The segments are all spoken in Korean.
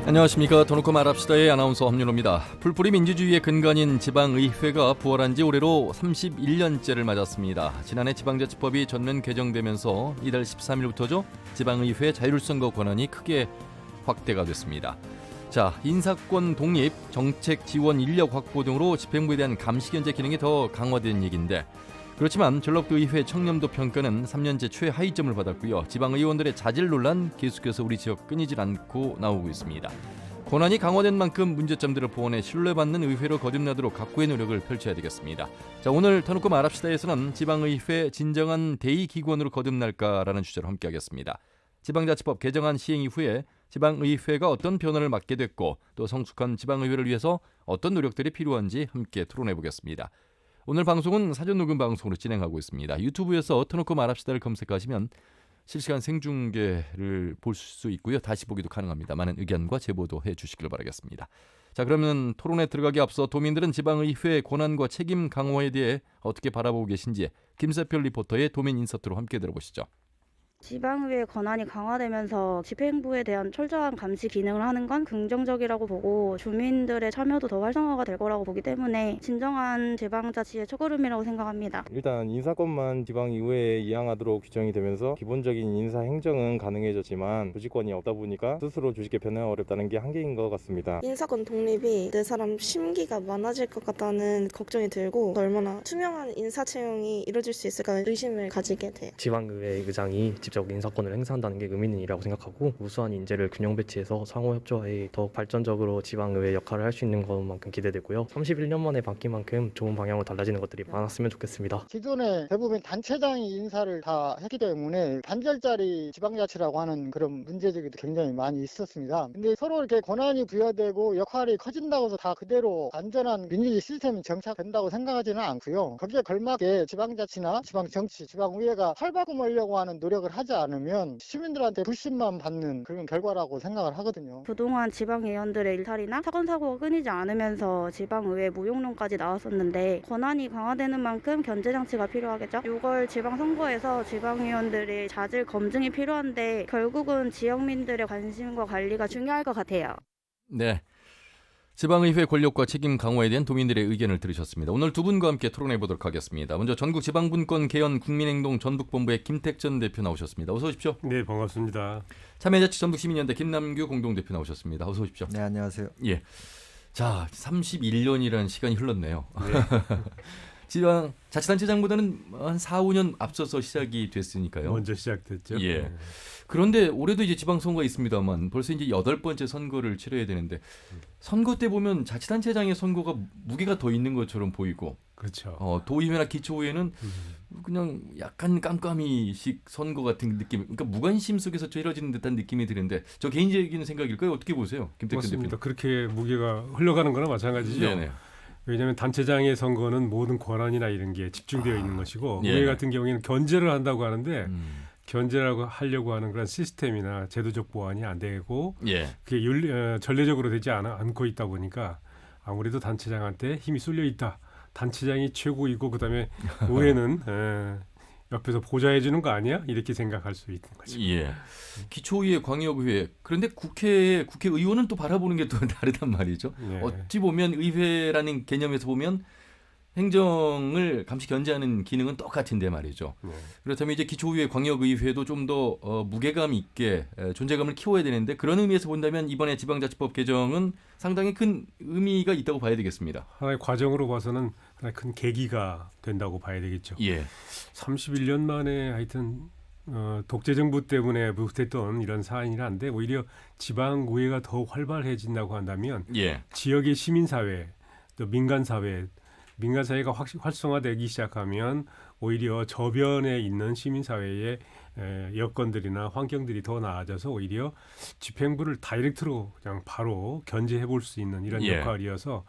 안녕하십니까. 더놓고 말합시다의 아나운서 함윤호입니다. 풀뿌리 민주주의의 근간인 지방의회가 부활한 지 올해로 31년째를 맞았습니다. 지난해 지방자치법이 전면 개정되면서 이달 13일부터죠. 지방의회 자율선거 권한이 크게 확대가 됐습니다. 자, 인사권 독립, 정책 지원 인력 확보 등으로 집행부에 대한 감시 견제 기능이 더 강화된 얘기인데, 그렇지만 전라북도 의회 청렴도 평가는 3년째 최하위점을 받았고요. 지방의원들의 자질 논란 계속해서 우리 지역 끊이질 않고 나오고 있습니다. 권한이 강화된 만큼 문제점들을 보완해 신뢰받는 의회로 거듭나도록 각고의 노력을 펼쳐야 되겠습니다. 자, 오늘 터놓고 말합시다에서는 지방의회 진정한 대의기관으로 거듭날까라는 주제로 함께하겠습니다. 지방자치법 개정안 시행 이후에 지방의회가 어떤 변화를 맞게 됐고 또 성숙한 지방의회를 위해서 어떤 노력들이 필요한지 함께 토론해보겠습니다. 오늘 방송은 사전 녹음 방송으로 진행하고 있습니다. 유튜브에서 터놓고 말합시다를 검색하시면 실시간 생중계를 볼 수 있고요. 다시 보기도 가능합니다. 많은 의견과 제보도 해주시길 바라겠습니다. 자, 그러면 토론에 들어가기 앞서 도민들은 지방의회 권한과 책임 강화에 대해 어떻게 바라보고 계신지 김세별 리포터의 도민 인서트로 함께 들어보시죠. 지방의회 권한이 강화되면서 집행부에 대한 철저한 감시 기능을 하는 건 긍정적이라고 보고 주민들의 참여도 더 활성화가 될 거라고 보기 때문에 진정한 지방자치의 첫걸음이라고 생각합니다. 일단 인사권만 지방의회에 이양하도록 규정이 되면서 기본적인 인사행정은 가능해졌지만 주식권이 없다 보니까 스스로 주식 개편은 어렵다는 게 한계인 것 같습니다. 인사권 독립이 내 사람 심기가 많아질 것 같다는 걱정이 들고 얼마나 투명한 인사 채용이 이루어질 수 있을까 의심을 가지게 돼요. 지방의회 의장이 직접 인사권을 행사한다는 게 의미 있는 일이라고 생각하고 우수한 인재를 균형 배치해서 상호 협조하에 더 발전적으로 지방의회 역할을 할 수 있는 것만큼 기대되고요. 31년 만에 바뀐 만큼 좋은 방향으로 달라지는 것들이 많았으면 좋겠습니다. 기존에 대부분 단체장이 인사를 다 했기 때문에 단절짜리 지방자치라고 하는 그런 문제제기도 굉장히 많이 있었습니다. 근데 서로 이렇게 권한이 부여되고 역할이 커진다고 해서 다 그대로 안전한 민주주의 시스템이 정착된다고 생각하지는 않고요. 거기에 걸맞게 지방자치나 지방정치, 지방의회가 활바꿈하려고 하는 노력을 하지 않으면 시민들한테 불신만 받는 그런 결과라고 생각을 하거든요. 그동안 지방의원들의 일탈이나 사건사고가 끊이지 않으면서 지방의회 무용론까지 나왔었는데 권한이 강화되는 만큼 견제장치가 필요하겠죠. 6월 지방선거에서 지방의원들의 자질 검증이 필요한데 결국은 지역민들의 관심과 관리가 중요할 것 같아요. 네, 지방의회 권력과 책임 강화에 대한 도민들의 의견을 들으셨습니다. 오늘 두 분과 함께 토론해 보도록 하겠습니다. 먼저 전국 지방분권 개헌 국민행동 전북본부의 김택전 대표 나오셨습니다. 어서 오십시오. 네, 반갑습니다. 참여자치 전북시민연대 김남규 공동대표 나오셨습니다. 어서 오십시오. 네, 안녕하세요. 예, 자, 31년이라는 시간이 흘렀네요. 네. 지방 자치단체장보다는 한 4, 5년 앞서서 시작이 됐으니까요. 먼저 시작됐죠. 예. 네. 그런데 올해도 이제 지방선거가 있습니다만 벌써 이제 8번째 선거를 치러야 되는데 선거 때 보면 자치단체장의 선거가 무게가 더 있는 것처럼 보이고 그렇죠. 도의회나 기초의회는 그냥 약간 깜깜이식 선거 같은 느낌, 그러니까 무관심 속에서 치러지는 듯한 느낌이 드는데 저 개인적인 생각일까요? 어떻게 보세요? 김택전 맞습니다. 대표님. 그렇게 무게가 흘러가는 거나 마찬가지죠. 네네. 왜냐하면 단체장의 선거는 모든 권한이나 이런 게 집중되어 있는 것이고 예. 의회 같은 경우에는 견제를 한다고 하는데 견제라고 하려고 하는 그런 시스템이나 제도적 보완이 안 되고 예. 그게 전례적으로 되지 않고 있다 보니까 아무래도 단체장한테 힘이 쏠려 있다. 단체장이 최고이고 그다음에 의회는 옆에서 보좌해 주는 거 아니야? 이렇게 생각할 수 있는 거죠. 예. 기초의회, 광역의회. 그런데 국회의원은 또 바라보는 게 또 다르단 말이죠. 네. 어찌 보면 의회라는 개념에서 보면 행정을 감시 견제하는 기능은 똑같은데 말이죠. 네. 그렇다면 이제 기초의회, 광역의회도 좀 더 무게감 있게 존재감을 키워야 되는데 그런 의미에서 본다면 이번에 지방자치법 개정은 상당히 큰 의미가 있다고 봐야 되겠습니다. 하나의 과정으로 봐서는 하나의 큰 계기가 된다고 봐야 되겠죠. 예. 31년 만에 하여튼 독재 정부 때문에 못했던 이런 사안이란데 오히려 지방의회가 더 활발해진다고 한다면 예. 지역의 시민사회 또 민간사회가 활성화되기 시작하면 오히려 저변에 있는 시민사회의 여건들이나 환경들이 더 나아져서 오히려 집행부를 다이렉트로 그냥 바로 견제해 볼 수 있는 이런 예. 역할이어서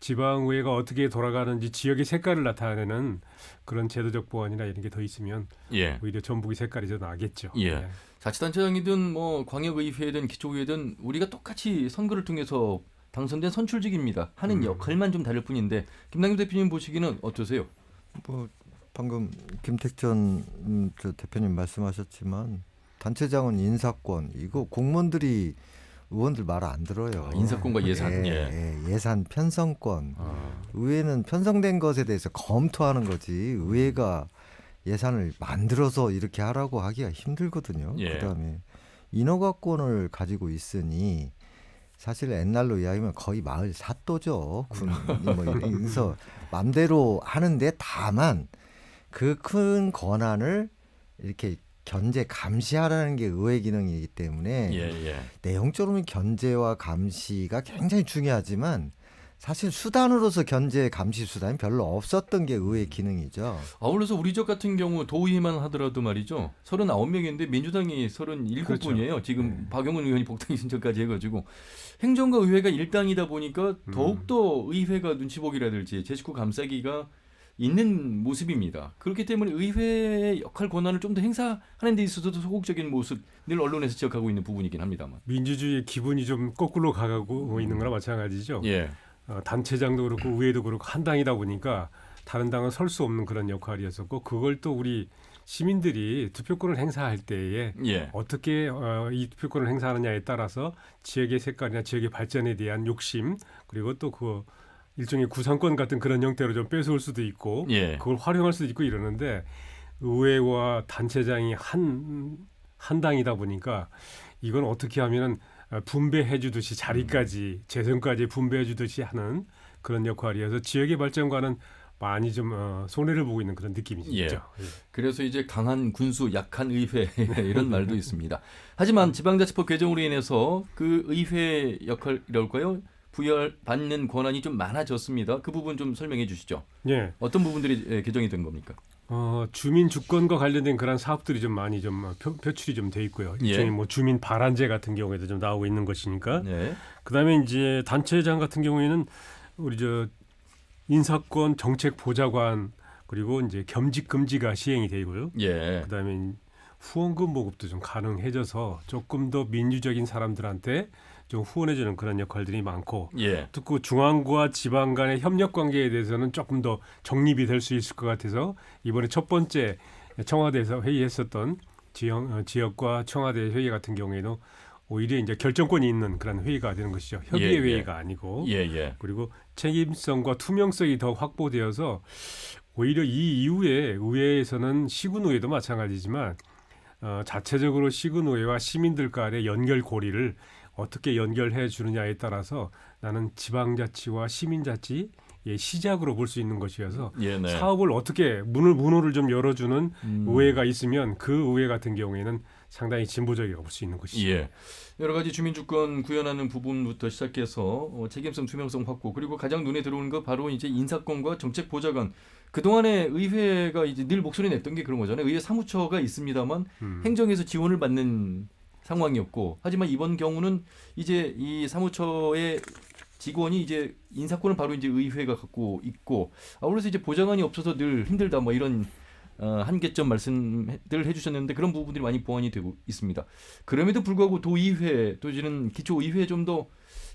지방의회가 어떻게 돌아가는지 지역의 색깔을 나타내는 그런 제도적 보완이나 이런 게 더 있으면 예. 오히려 전북의 색깔이 더 나겠죠. 예. 네. 자치단체장이든 뭐 광역의회든 기초의회든 우리가 똑같이 선거를 통해서 당선된 선출직입니다. 하는 역할만 좀 다를 뿐인데 김남규 대표님 보시기는 어떠세요? 뭐 방금 김택전 대표님 말씀하셨지만 단체장은 인사권, 이거 공무원들이 의원들 말 안 들어요. 인사권과 예산. 예산 편성권. 아. 의회는 편성된 것에 대해서 검토하는 거지. 의회가 예산을 만들어서 이렇게 하라고 하기가 힘들거든요. 예. 그다음에 인허가권을 가지고 있으니 사실 옛날로 이야기하면 거의 마을 사또죠. 군 뭐 그래서 맘대로 하는데 다만 그 큰 권한을 이렇게 견제 감시하라는 게 의회 기능이기 때문에 내용적으로는 견제와 감시가 굉장히 중요하지만 사실 수단으로서 견제 감시 수단이 별로 없었던 게 의회 기능이죠. 아울러서 우리 지역 같은 경우 도의회만 하더라도 말이죠. 39명인데 민주당이 37분이에요. 그렇죠. 지금 박용훈 의원이 복당이 신청까지 해가지고 행정과 의회가 일당이다 보니까 더욱더 의회가 눈치 보기라든지 제 식구 감싸기가 있는 모습입니다. 그렇기 때문에 의회의 역할 권한을 좀 더 행사하는 데 있어서도 소극적인 모습 늘 언론에서 지적하고 있는 부분이긴 합니다만. 민주주의 기분이 좀 거꾸로 가고 있는 거나 마찬가지죠. 예. 단체장도 그렇고 의회도 그렇고 한 당이다 보니까 다른 당은 설 수 없는 그런 역할이었었고 그걸 또 우리 시민들이 투표권을 행사할 때에 어떻게 이 투표권을 행사하느냐에 따라서 지역의 색깔이나 지역의 발전에 대한 욕심 그리고 또 그 일종의 구상권 같은 그런 형태로 좀 뺏어올 수도 있고 그걸 활용할 수도 있고 이러는데 의회와 단체장이 한 당이다 보니까 이건 어떻게 하면은 분배해 주듯이 자리까지 재선까지 분배해 주듯이 하는 그런 역할이어서 지역의 발전과는 많이 좀 손해를 보고 있는 그런 느낌이 있죠. 그래서 이제 강한 군수, 약한 의회 이런 말도 있습니다. 하지만 지방자치법 개정으로 인해서 그 의회 역할이랄까요? 부여받는 권한이 좀 많아졌습니다. 그 부분 좀 설명해 주시죠. 어떤 부분들이 개정이 된 겁니까? 주민 주권과 관련된 그런 사업들이 좀 많이 좀 표출이 좀 돼 있고요. 일종의 뭐 주민 발안제 같은 경우에도 좀 나오고 있는 것이니까. 그다음에 이제 단체장 같은 경우에는 우리 저 인사권 정책 보좌관 그리고 이제 겸직 금지가 시행이 되고요. 그다음에 후원금 보급도 좀 가능해져서 조금 더 민주적인 사람들한테 좀 후원해주는 그런 역할들이 많고 또 그 중앙과 지방 간의 협력 관계에 대해서는 조금 더 정립이 될 수 있을 것 같아서 이번에 첫 번째 청와대에서 회의했었던 지역과 청와대 회의 같은 경우에는 오히려 이제 결정권이 있는 그런 회의가 되는 것이죠. 협의회 회의가 아니고 그리고 책임성과 투명성이 더 확보되어서 오히려 이 이후에 의회에서는 시군의회도 마찬가지지만 자체적으로 시군의회와 시민들 간의 연결 고리를 어떻게 연결해 주느냐에 따라서 나는 지방자치와 시민자치의 시작으로 볼 수 있는 것이어서 사업을 어떻게 문호를 좀 열어주는 의회가 있으면 그 의회 같은 경우에는 상당히 진보적이라고 볼 수 있는 것이죠. 여러 가지 주민주권 구현하는 부분부터 시작해서 책임성, 투명성 확보 그리고 가장 눈에 들어오는 거 바로 이제 인사권과 정책 보좌관. 그동안에 의회가 이제 늘 목소리 냈던 게 그런 거잖아요. 의회 사무처가 있습니다만 행정에서 지원을 받는 상황이었고 하지만 이번 경우는 이제 이 사무처의 직원이 이제 인사권을 바로 이제 의회가 갖고 있고 아울러서 이제 보좌관이 없어서 늘 힘들다 뭐 이런 한계점 말씀들 해주셨는데 그런 부분들이 많이 보완이 되고 있습니다. 그럼에도 불구하고 도의회 또는 기초의회 좀 더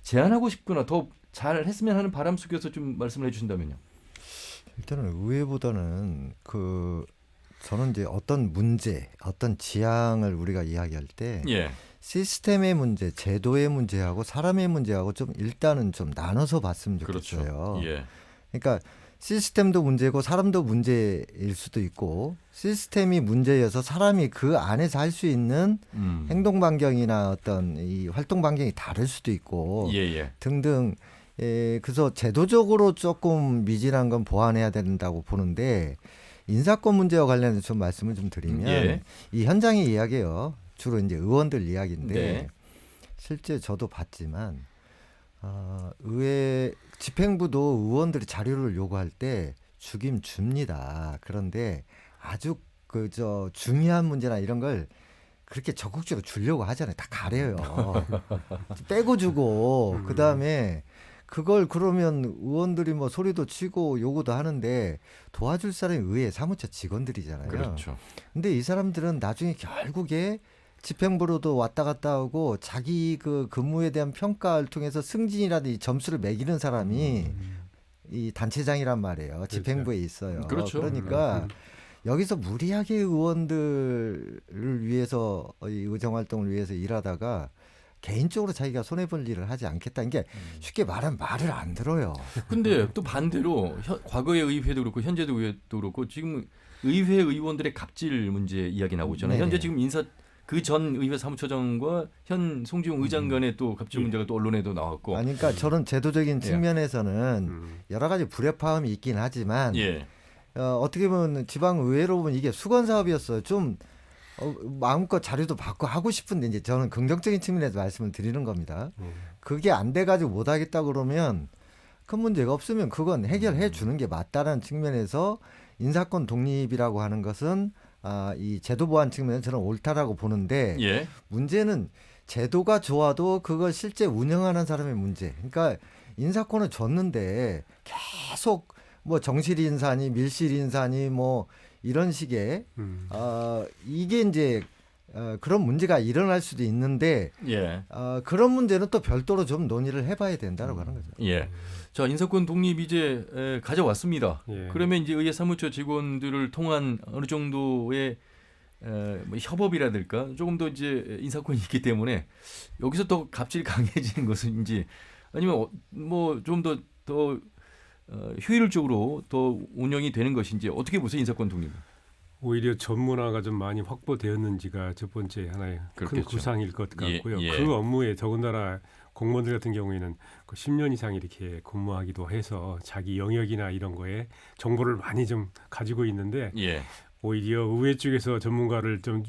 제한하고 싶거나 더 잘 했으면 하는 바람 속에서 좀 말씀을 해주신다면요. 일단은 의회보다는 저는 이제 어떤 문제, 어떤 지향을 우리가 이야기할 때 시스템의 문제, 제도의 문제하고 사람의 문제하고 좀 일단은 좀 나눠서 봤으면 좋겠어요. 그러니까 시스템도 문제고 사람도 문제일 수도 있고 시스템이 문제여서 사람이 그 안에서 할 수 있는 행동 반경이나 어떤 이 활동 반경이 다를 수도 있고 등등. 그래서 제도적으로 조금 미진한 건 보완해야 된다고 보는데 인사권 문제와 관련해서 좀 말씀을 좀 드리면 이 현장의 이야기예요. 주로 이제 의원들 이야기인데 실제 저도 봤지만 의회 집행부도 의원들이 자료를 요구할 때 주긴 줍니다. 그런데 아주 중요한 문제나 이런 걸 그렇게 적극적으로 주려고 하잖아요. 다 가려요. 빼고 주고 그다음에 그걸 그러면 의원들이 뭐 소리도 치고 요구도 하는데 도와줄 사람이 의회 사무처 직원들이잖아요. 그렇죠. 근데 이 사람들은 나중에 결국에 집행부로도 왔다 갔다 하고 자기 그 근무에 대한 평가를 통해서 승진이라든지 점수를 매기는 사람이 이 단체장이란 말이에요. 집행부에 있어요. 그러니까 여기서 무리하게 의원들을 위해서 이 의정 활동을 위해서 일하다가 개인적으로 자기가 손해볼 일을 하지 않겠다는 게 쉽게 말하면 말을 안 들어요. 근데 또 반대로 과거의 의회도 그렇고 현재도 의회도 그렇고 지금 의회 의원들의 갑질 문제 이야기 나오고 있잖아요. 네네. 현재 지금 그 전 의회 사무처장과 현 송지용 의장 간의 또 갑질 문제가 또 언론에도 나왔고. 아니, 그러니까 저는 제도적인 측면에서는 여러 가지 불협화음이 있긴 하지만 예. 어떻게 보면 지방의회로 보면 이게 수건 사업이었어요. 좀 마음껏 자료도 받고 하고 싶은데 이제 저는 긍정적인 측면에서 말씀을 드리는 겁니다. 그게 안 돼가지고 못하겠다 그러면 큰 문제가 없으면 그건 해결해 주는 게 맞다는 측면에서 인사권 독립이라고 하는 것은 이 제도 보완 측면에서 저는 옳다라고 보는데 예. 문제는 제도가 좋아도 그걸 실제 운영하는 사람의 문제. 그러니까 인사권을 줬는데 계속 뭐 정실 인사니 밀실 인사니 뭐 이런 식의 이게 이제 그런 문제가 일어날 수도 있는데 예. 그런 문제는 또 별도로 좀 논의를 해봐야 된다라고 하는 거죠. 예. 자, 인사권 독립 이제 가져왔습니다. 예. 그러면 이제 의회 사무처 직원들을 통한 어느 정도의 뭐 협업이라든가 조금 더 이제 인사권이 있기 때문에 여기서 더 갑질이 강해지는 것인지 아니면 뭐 좀 더 효율적으로 더 운영이 되는 것인지 어떻게 보세요, 인사권 독립? 오히려 전문화가 좀 많이 확보되었는지가 첫 번째 하나의 그렇겠죠. 큰 구상일 것 같고요. 예. 그 업무에 더군다나 공무원들 같은 경우에는 그 10년 이상 이렇게 근무하기도 해서 자기 영역이나 이런 거에 정보를 많이 좀 가지고 있는데 예. 오히려 의회 쪽에서 전문가를 좀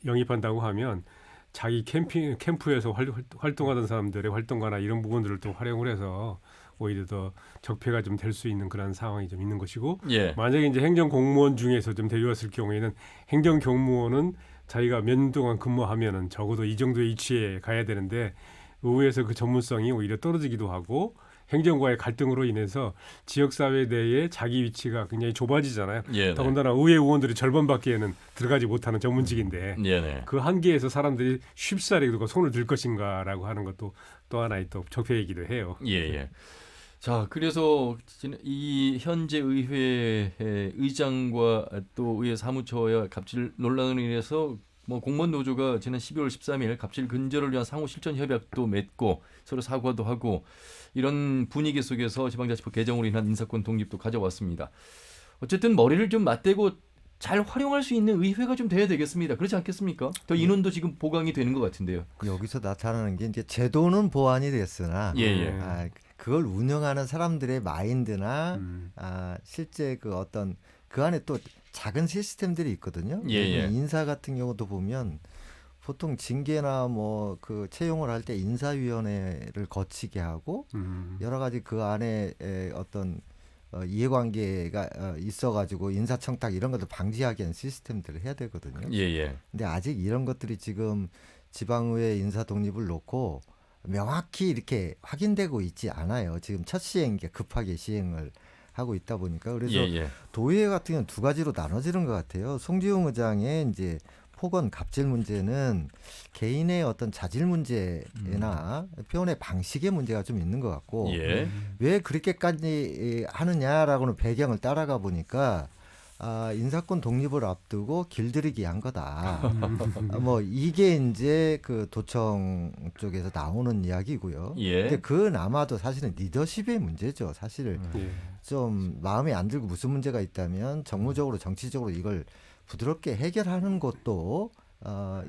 영입한다고 하면 자기 캠프에서 활동하던 사람들의 활동가나 이런 부분들을 또 활용을 해서 오히려 더 적폐가 좀 될 수 있는 그런 상황이 좀 있는 것이고 예. 만약에 이제 행정 공무원 중에서 좀 데려왔을 경우에는 행정 공무원은 자기가 몇 년 동안 근무하면은 적어도 이 정도의 위치에 가야 되는데 의회에서 그 전문성이 오히려 떨어지기도 하고 행정과의 갈등으로 인해서 지역사회 내에 자기 위치가 굉장히 좁아지잖아요. 예. 더군다나 의회 의원들이 절반밖에는 들어가지 못하는 전문직인데 예. 그 한계에서 사람들이 쉽사리 그리고 손을 들 것인가라고 하는 것도 또 하나의 또 적폐이기도 해요. 예. 자, 그래서 이 현재 의회 의장과 또 의회 사무처의 갑질 논란으로 인해서 뭐 공무원 노조가 지난 12월 13일 갑질 근절을 위한 상호 실천 협약도 맺고 서로 사과도 하고 이런 분위기 속에서 지방자치법 개정으로 인한 인사권 독립도 가져왔습니다. 어쨌든 머리를 좀 맞대고 잘 활용할 수 있는 의회가 좀 돼야 되겠습니다. 그렇지 않겠습니까? 더 인원도 지금 보강이 되는 것 같은데요. 여기서 나타나는 게 이제 제도는 보완이 됐으나 그걸 운영하는 사람들의 마인드나 실제 그 어떤 그 안에 또 작은 시스템들이 있거든요. 인사 같은 경우도 보면 보통 징계나 뭐 그 채용을 할 때 인사위원회를 거치게 하고 여러 가지 그 안에 어떤 이해관계가 있어가지고 인사청탁 이런 것도 방지하게 하는 시스템들을 해야 되거든요. 근데 아직 이런 것들이 지금 지방의회 인사 독립을 놓고 명확히 이렇게 확인되고 있지 않아요. 지금 첫 시행에 급하게 시행을 하고 있다 보니까 그래서 도의회 같은 경우는 두 가지로 나눠지는 것 같아요. 송지용 의장의 이제 폭언 갑질 문제는 개인의 어떤 자질 문제나 표현의 방식의 문제가 좀 있는 것 같고 왜 그렇게까지 하느냐라고는 배경을 따라가 보니까 인사권 독립을 앞두고 길들이기 한 거다. 뭐 이게 이제 그 도청 쪽에서 나오는 이야기고요. 근데 그나마도 사실은 리더십의 문제죠. 사실 좀 마음에 안 들고 무슨 문제가 있다면 정무적으로 정치적으로 이걸 부드럽게 해결하는 것도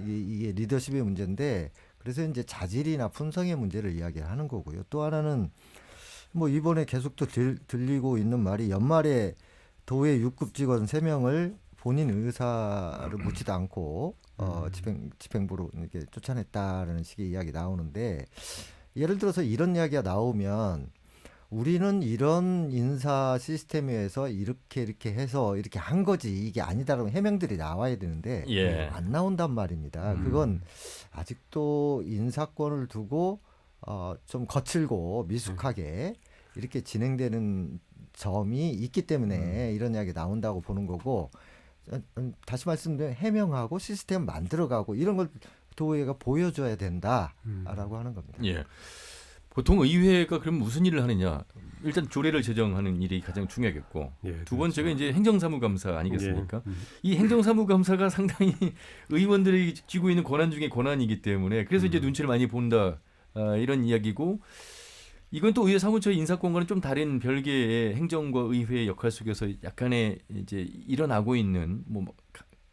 이게 리더십의 문제인데 그래서 이제 자질이나 품성의 문제를 이야기하는 거고요. 또 하나는 뭐 이번에 계속 또 들리고 있는 말이 연말에 도의 6급 직원 3명을 본인 의사를 묻지도 않고 집행부로 이렇게 쫓아냈다라는 식의 이야기 나오는데 예를 들어서 이런 이야기가 나오면 우리는 이런 인사 시스템에서 이렇게 해서 이렇게 한 거지 이게 아니다라는 해명들이 나와야 되는데 안 나온단 말입니다. 그건 아직도 인사권을 두고 좀 거칠고 미숙하게 이렇게 진행되는 점이 있기 때문에 이런 이야기 나온다고 보는 거고 다시 말씀드리면 해명하고 시스템 만들어가고 이런 걸 도의회가 보여줘야 된다라고 하는 겁니다. 보통 의회가 그럼 무슨 일을 하느냐? 일단 조례를 제정하는 일이 가장 중요하겠고 예, 두 번째가 그렇죠. 이제 행정사무감사 아니겠습니까? 예. 이 행정사무감사가 상당히 의원들이 쥐고 있는 권한 중에 권한이기 때문에 그래서 이제 눈치를 많이 본다 이런 이야기고 이건 또 의회 사무처의 인사권과는 좀 다른 별개의 행정과 의회의 역할 속에서 약간의 이제 일어나고 있는 뭐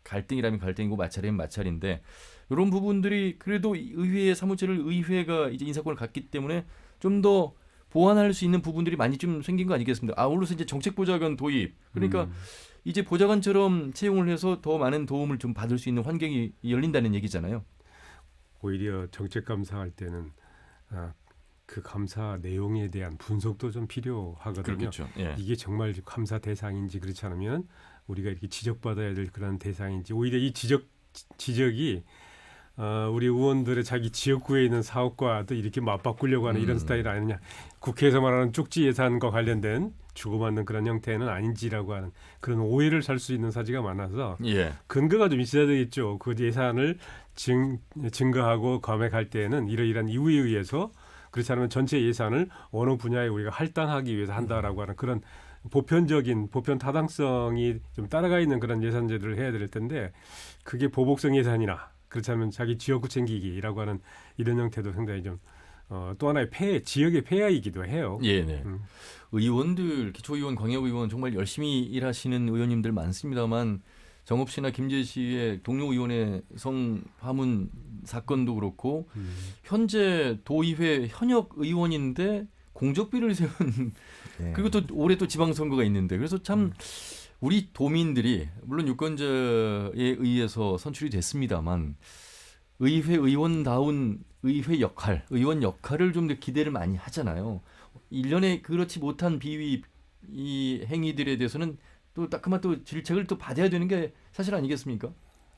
갈등이라면 갈등이고 마찰이면 마찰인데 이런 부분들이 그래도 의회 사무처를 의회가 이제 인사권을 갖기 때문에 좀 더 보완할 수 있는 부분들이 많이 좀 생긴 거 아니겠습니까? 아울러서 이제 정책보좌관 도입 그러니까 이제 보좌관처럼 채용을 해서 더 많은 도움을 좀 받을 수 있는 환경이 열린다는 얘기잖아요. 오히려 정책 감사할 때는 그 감사 내용에 대한 분석도 좀 필요하거든요. 그렇겠죠. 예. 이게 정말 감사 대상인지 그렇지 않으면 우리가 이렇게 지적받아야 될 그런 대상인지 오히려 이 지적이 우리 의원들의 자기 지역구에 있는 사업과도 이렇게 맞바꾸려고 하는 이런 스타일 아니냐. 국회에서 말하는 쪽지 예산과 관련된 주고받는 그런 형태는 아닌지라고 하는 그런 오해를 살 수 있는 사지가 많아서 예. 근거가 좀 있어야 되겠죠. 그 예산을 증거하고 검액할 때에는 이러이러한 이유에 의해서 그렇지 않으면 전체 예산을 어느 분야에 우리가 할당하기 위해서 한다라고 하는 그런 보편 타당성이 좀 따라가 있는 그런 예산제도를 해야 될 텐데 그게 보복성 예산이나 그렇지 않으면 자기 지역구 챙기기라고 하는 이런 형태도 상당히 좀 또 하나의 지역의 폐해이기도 해요. 예, 네. 의원들, 기초의원, 광역의원 정말 열심히 일하시는 의원님들 많습니다만 정업 씨나 김재 씨의 동료 의원의 성파문 사건도 그렇고 현재 도의회 현역 의원인데 공적비를 세운 예. 그리고 또 올해 또 지방선거가 있는데 그래서 참 우리 도민들이 물론 유권자에 의해서 선출이 됐습니다만 의회 의원다운 의원 역할을 좀 더 기대를 많이 하잖아요. 일련의 그렇지 못한 비위 이 행위들에 대해서는 또 따끔한 또 질책을 또 받아야 되는 게 사실 아니겠습니까?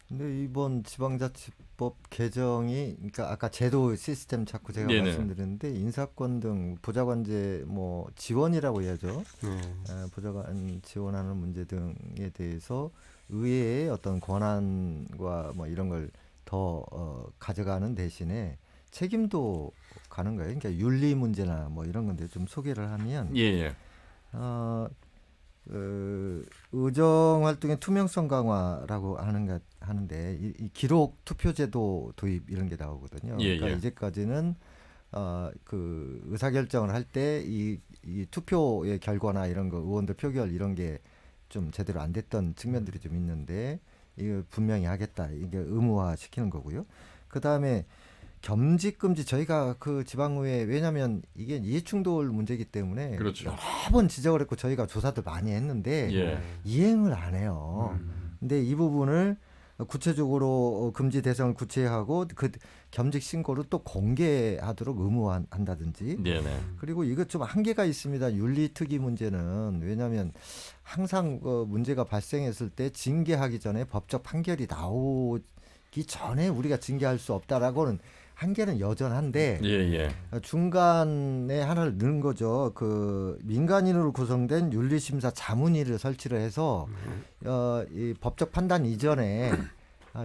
근데 이번 지방자치법 개정이 그러니까 아까 제도 시스템 자꾸 제가 네네. 말씀드렸는데 인사권 등 보좌관제 뭐 지원이라고 해야죠. 네. 보좌관 지원하는 문제 등에 대해서 의회의 어떤 권한과 뭐 이런 걸 더 가져가는 대신에 책임도 가는 거예요. 그러니까 윤리 문제나 뭐 이런 건데 좀 소개를 하면 예. 의정 활동의 투명성 강화라고 하는데 이 기록 투표제도 도입 이런 게 나오거든요. 예, 그러니까 예. 이제까지는 그 의사결정을 할 때 이 투표의 결과나 이런 거 의원들 표결 이런 게 좀 제대로 안 됐던 측면들이 좀 있는데 이거 분명히 하겠다. 이게 의무화 시키는 거고요. 그 다음에 겸직금지 저희가 그 지방의회 왜냐하면 이게 이해충돌 문제이기 때문에 그렇죠. 여러 번 지적을 했고 저희가 조사도 많이 했는데 예. 이행을 안 해요. 근데 이 부분을 구체적으로 금지 대상을 구체화하고 그 겸직 신고를 또 공개하도록 의무화한다든지 네네. 그리고 이것 좀 한계가 있습니다. 윤리특위 문제는 왜냐하면 항상 문제가 발생했을 때 징계하기 전에 법적 판결이 나오기 전에 우리가 징계할 수 없다라고는 한계는 여전한데 예. 중간에 하나를 넣은 거죠. 그 민간인으로 구성된 윤리심사 자문위를 설치를 해서 이 법적 판단 이전에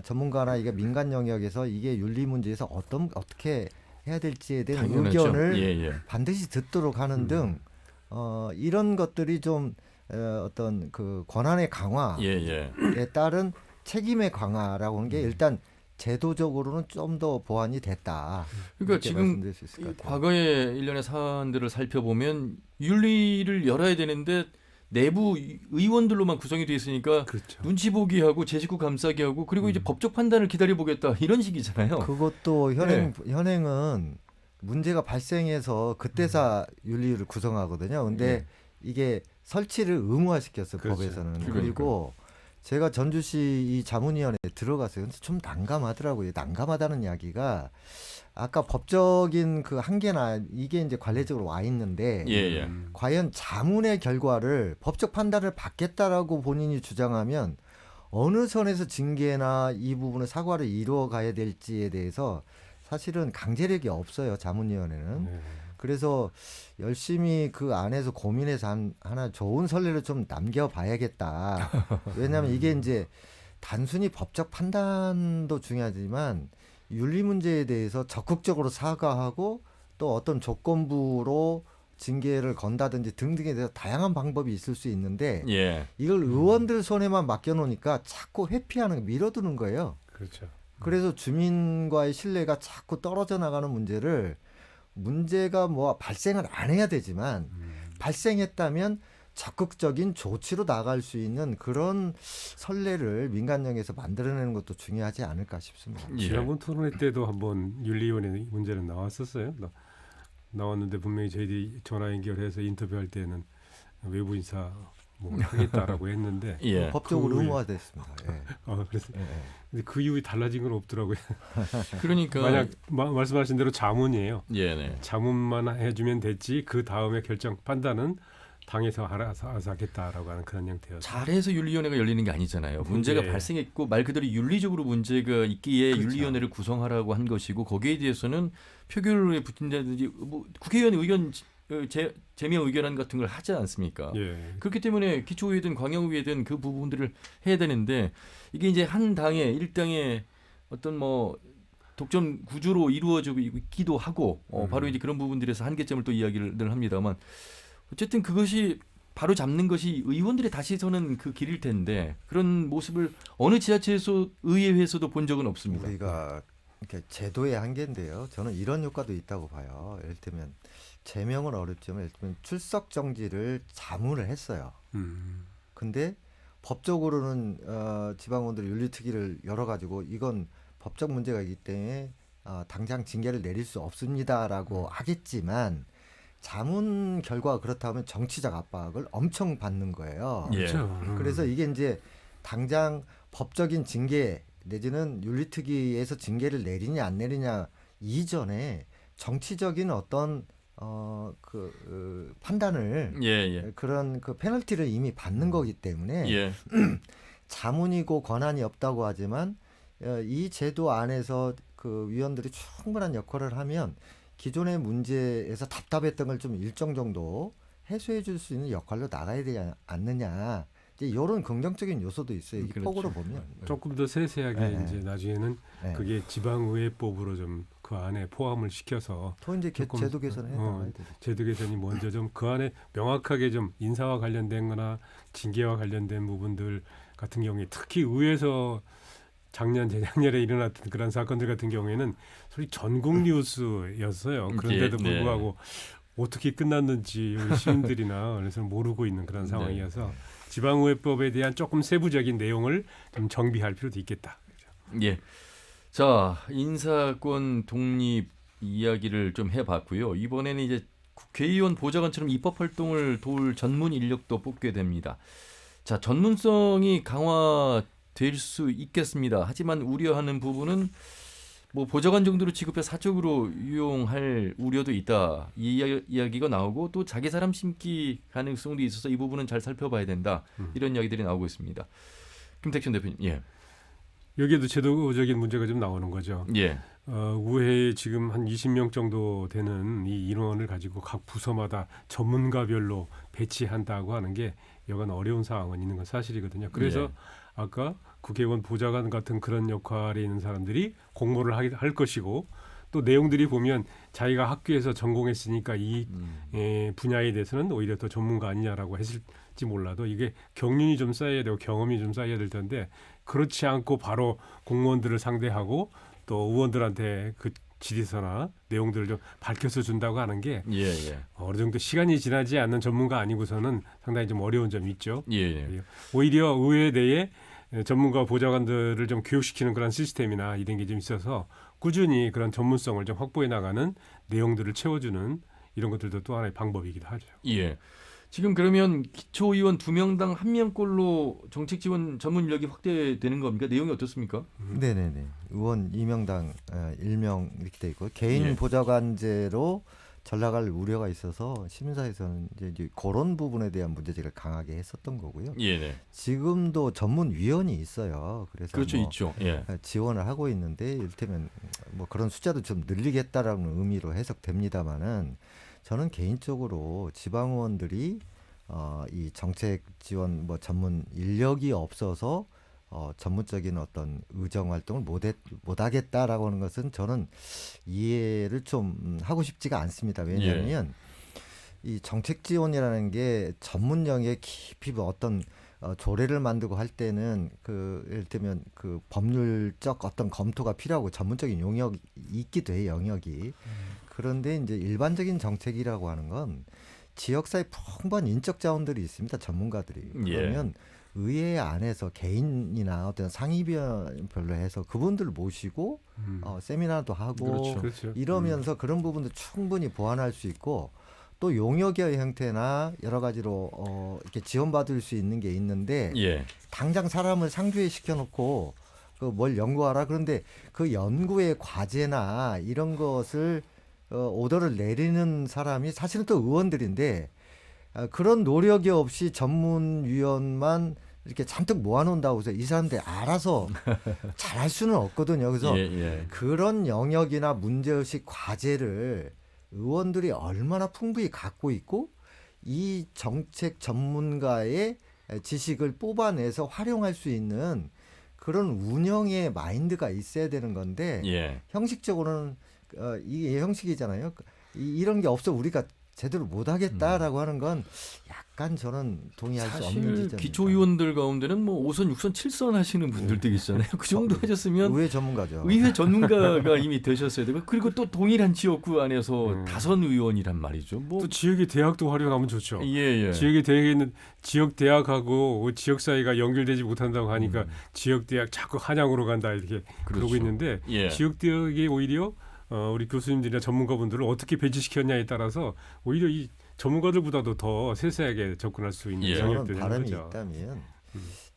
전문가나 이게 민간 영역에서 이게 윤리 문제에서 어떻게 해야 될지에 대한 당연하죠. 의견을 반드시 듣도록 하는 등 이런 것들이 좀 어떤 그 권한의 강화에 따른 책임의 강화라고 하는 게 일단 제도적으로는 좀 더 보완이 됐다. 그러니까 지금 과거의 일련의 사안들을 살펴보면 윤리를 열어야 되는데 내부 의원들로만 구성이 돼 있으니까 그렇죠. 눈치 보기 하고 제 식구 감싸기 하고 그리고 이제 법적 판단을 기다려 보겠다 이런 식이잖아요. 그것도 현행은 문제가 발생해서 그때서 윤리를 구성하거든요. 근데 이게 설치를 의무화시켰어요. 그렇죠. 법에서는. 그리고 제가 전주시 이 자문위원회에 들어갔어요. 근데 좀 난감하더라고요. 난감하다는 이야기가 아까 법적인 그 한계나 이게 이제 관례적으로 와 있는데 과연 자문의 결과를 법적 판단을 받겠다라고 본인이 주장하면 어느 선에서 징계나 이 부분을 사과를 이루어 가야 될지에 대해서 사실은 강제력이 없어요. 자문위원회는. 그래서 열심히 그 안에서 고민해서 하나 좋은 선례를 좀 남겨봐야겠다. 왜냐하면 이게 이제 단순히 법적 판단도 중요하지만 윤리 문제에 대해서 적극적으로 사과하고 또 어떤 조건부로 징계를 건다든지 등등에 대해서 다양한 방법이 있을 수 있는데 예. 이걸 의원들 손에만 맡겨놓으니까 자꾸 회피하는 밀어두는 거예요. 그렇죠. 그래서 주민과의 신뢰가 자꾸 떨어져 나가는 문제가 뭐 발생을 안 해야 되지만 발생했다면 적극적인 조치로 나갈 수 있는 그런 선례를 민간령에서 만들어내는 것도 중요하지 않을까 싶습니다. 예. 지난번 토론회 때도 한번 윤리위원회 문제는 나왔었어요. 나왔는데 분명히 저희들이 전화 연결해서 인터뷰할 때는 외부 인사 뭐 하겠다라고 했는데 예. 법적으로 그 의무화됐습니다. 예. 그래서 예. 근데 그 이후에 달라진 건 없더라고요. 그러니까 만약 말씀하신 대로 자문이에요. 예, 네. 자문만 해주면 됐지 그 다음에 결정 판단은 당에서 알아서 하겠다라고 하는 그런 형태였어요. 잘해서 윤리위원회가 열리는 게 아니잖아요. 문제가 네. 발생했고 말 그대로 윤리적으로 문제가 있기에 그렇죠. 윤리위원회를 구성하라고 한 것이고 거기에 대해서는 표결에 붙인다든지 뭐 국회의원 의견 제명 의견안 같은 걸 하지 않습니까? 예. 그렇기 때문에 기초의회든 광역의회든 그 부분들을 해야 되는데 이게 이제 한 당의 일당의 어떤 뭐 독점 구조로 이루어지고 있기도 하고 바로 이제 그런 부분들에서 한계점을 또 이야기를 늘 합니다만 어쨌든 그것이 바로 잡는 것이 의원들의 다시 서는 그 길일 텐데 그런 모습을 어느 지자체에서 의회에서도 본 적은 없습니다. 우리가 이렇게 제도의 한계인데요. 저는 이런 효과도 있다고 봐요. 예를 들면 제명은 어렵지만 예를 들면 출석 정지를 자문을 했어요. 근데 법적으로는 지방원들이 윤리특위를 열어가지고 이건 법적 문제가 있기 때문에 당장 징계를 내릴 수 없습니다라고 하겠지만 자문 결과가 그렇다면 정치적 압박을 엄청 받는 거예요. 예. 그렇죠. 그래서 이게 이제 당장 법적인 징계 내지는 윤리특위에서 징계를 내리냐 안 내리냐 이전에 정치적인 어떤 판단을 예. 그런 그 페널티를 이미 받는 거기 때문에 예. 자문이고 권한이 없다고 하지만 이 제도 안에서 그 위원들이 충분한 역할을 하면 기존의 문제에서 답답했던 걸 좀 일정 정도 해소해 줄 수 있는 역할로 나가야 되지 않느냐. 이제 이런 긍정적인 요소도 있어요. 이 그렇죠. 폭으로 보면. 조금 더 세세하게 네. 이제 나중에는 네. 그게 지방의회법으로 좀 그 안에 포함을 시켜서 또 이제 조금, 제도 개선해 나가야 되죠. 제도 개선이 먼저 좀 그 안에 명확하게 좀 인사와 관련된 거나 징계와 관련된 부분들 같은 경우에 특히 의회에서 작년 재작년에 일어났던 그런 사건들 같은 경우에는 소위 전국 뉴스였어요. 그런데도 네. 불구하고 어떻게 끝났는지 우리 시민들이나 그래서 모르고 있는 그런 상황이어서 지방의회법에 대한 조금 세부적인 내용을 좀 정비할 필요도 있겠다. 예. 자, 인사권 독립 이야기를 좀 해봤고요. 이번에는 이제 국회의원 보좌관처럼 입법 활동을 도울 전문 인력도 뽑게 됩니다. 자, 전문성이 강화될 수 있겠습니다. 하지만 우려하는 부분은 뭐 보좌관 정도로 취급해 사적으로 유용할 우려도 있다. 이 이야기가 나오고 또 자기 사람 심기 가능성도 있어서 이 부분은 잘 살펴봐야 된다. 이런 이야기들이 나오고 있습니다. 김택춘 대표님. 예. 여기에도 제도적인 문제가 좀 나오는 거죠. 예. 의회에 지금 한 20명 정도 되는 이 인원을 가지고 각 부서마다 전문가별로 배치한다고 하는 게 여간 어려운 상황은 있는 건 사실이거든요. 그래서 아까 국회의원 보좌관 같은 그런 역할에 있는 사람들이 공모를 할 것이고 또 내용들이 보면 자기가 학교에서 전공했으니까 이 분야에 대해서는 오히려 더 전문가 아니냐라고 했을지 몰라도 이게 경륜이 좀 쌓여야 되고 경험이 좀 쌓여야 될 텐데 그렇지 않고 바로 공무원들을 상대하고 또 의원들한테 그 질의서나 내용들을 좀 밝혀서 준다고 하는 게 어느 정도 시간이 지나지 않는 전문가 아니고서는 상당히 좀 어려운 점이 있죠. 오히려 의회 내에 전문가 보좌관들을 좀 교육시키는 그런 시스템이나 이런 게 좀 있어서 꾸준히 그런 전문성을 좀 확보해 나가는 내용들을 채워주는 이런 것들도 또 하나의 방법이기도 하죠. 예. 지금 그러면 기초의원 2명당 1명꼴로 정책 지원 전문 인력이 확대되는 겁니까? 내용이 어떻습니까? 네네네. 의원 2명당 1명 이렇게 돼 있고 개인 보좌관제로 전락할 우려가 있어서 시민사회에서는 이제 그런 부분에 대한 문제제기를 강하게 했었던 거고요. 지금도 전문위원이 있어요. 그래서 그렇죠, 있죠. 지원을 하고 있는데 이를테면 뭐 그런 숫자도 좀 늘리겠다라는 의미로 해석됩니다만은 저는 개인적으로 지방의원들이 이 정책 지원 뭐 전문 인력이 없어서 전문적인 어떤 의정 활동을 못하겠다라고 하는 것은 저는 이해를 좀 하고 싶지가 않습니다. 왜냐하면 이 정책 지원이라는 게 전문 영역에 깊이 어떤 조례를 만들고 할 때는 그 예를 들면 그 법률적 어떤 검토가 필요하고 전문적인 용역이 있기도 해요, 영역이. 그런데 이제 일반적인 정책이라고 하는 건 지역사회 풍부한 인적 자원들이 있습니다, 전문가들이. 그러면 의회 안에서 개인이나 어떤 상임위별로 해서 그분들을 모시고 세미나도 하고 그렇죠. 이러면서 그런 부분도 충분히 보완할 수 있고 또 용역의 형태나 여러 가지로 이렇게 지원받을 수 있는 게 있는데 당장 사람을 상주에 시켜놓고 그 뭘 연구하라 그런데 그 연구의 과제나 이런 것을 오더를 내리는 사람이 사실은 또 의원들인데 그런 노력이 없이 전문위원만 이렇게 잔뜩 모아놓는다고 해서 이 사람들이 알아서 잘할 수는 없거든요. 그래서 그런 영역이나 문제의식 과제를 의원들이 얼마나 풍부히 갖고 있고 이 정책 전문가의 지식을 뽑아내서 활용할 수 있는 그런 운영의 마인드가 있어야 되는 건데 형식적으로는 이게 형식이잖아요. 이런 게 없어 우리가 제대로 못하겠다라고 하는 건 약간 저는 동의할 수 없는 지점입니다. 사실 기초의원들 가운데는 뭐 5선, 6선, 7선 하시는 분들도 계시잖아요. 그 정도 하셨으면 의회 전문가죠. 의회 전문가가 이미 되셨어야 되고 그리고 또 동일한 지역구 안에서 다선 의원이란 말이죠. 뭐 또 지역의 대학도 활용하면 좋죠. 예. 지역의 대학에 있는 지역 대학하고 지역 사회가 연결되지 못한다고 하니까 지역 대학 자꾸 한양으로 간다 이렇게 그러고 있는데 지역 대학이 오히려 우리 교수님들이나 전문가분들을 어떻게 배치시켰냐에 따라서 오히려 이 전문가들보다도 더 세세하게 접근할 수 있는 영역들이 있는 바람이 거죠. 있다면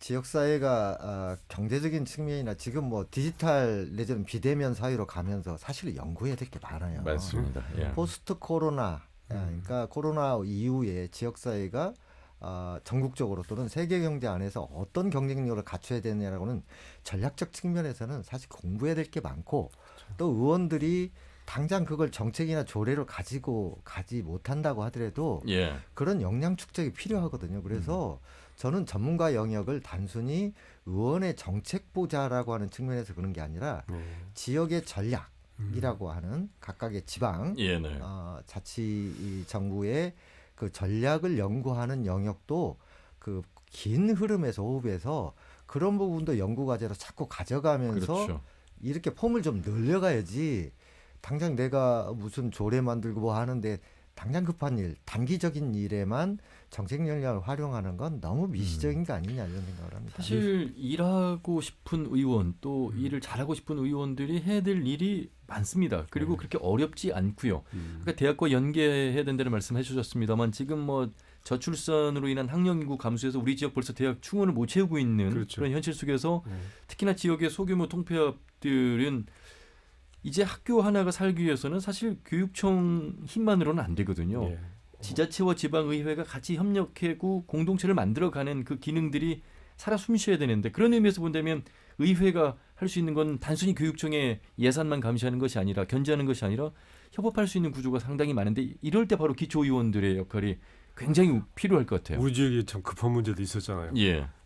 지역사회가 경제적인 측면이나 지금 뭐 디지털 내지는 비대면 사회로 가면서 사실 연구해야 될 게 많아요. 맞습니다. 포스트 코로나 그러니까 코로나 이후에 지역사회가 전국적으로 또는 세계 경제 안에서 어떤 경쟁력을 갖춰야 되느냐라고는 전략적 측면에서는 사실 공부해야 될 게 많고 또 의원들이 당장 그걸 정책이나 조례로 가지고 가지 못한다고 하더라도 그런 역량 축적이 필요하거든요. 그래서 저는 전문가 영역을 단순히 의원의 정책 보좌라고 하는 측면에서 그런 게 아니라 지역의 전략이라고 하는 각각의 지방 자치 정부의 그 전략을 연구하는 영역도 그 긴 흐름에서 호흡해서 그런 부분도 연구 과제로 자꾸 가져가면서 이렇게 폼을 좀 늘려가야지 당장 내가 무슨 조례 만들고 뭐 하는데 당장 급한 일, 단기적인 일에만 정책 역량을 활용하는 건 너무 미시적인 거 아니냐 이런 생각을 합니다. 사실 일하고 싶은 의원 또 일을 잘하고 싶은 의원들이 해야 될 일이 많습니다. 그리고 그렇게 어렵지 않고요. 그러니까 대학과 연계해야 된다는 말씀 해주셨습니다만 지금 뭐 저출산으로 인한 학령 인구 감소에서 우리 지역 벌써 대학 충원을 못 채우고 있는 그런 현실 속에서 특히나 지역의 소규모 통폐합들은 이제 학교 하나가 살기 위해서는 사실 교육청 힘만으로는 안 되거든요. 지자체와 지방의회가 같이 협력하고 공동체를 만들어가는 그 기능들이 살아 숨쉬어야 되는데 그런 의미에서 본다면 의회가 할 수 있는 건 단순히 교육청의 예산만 감시하는 것이 아니라 견제하는 것이 아니라 협업할 수 있는 구조가 상당히 많은데 이럴 때 바로 기초의원들의 역할이 굉장히 필요할 것 같아요. 우리 지역에 참 급한 문제도 있었잖아요.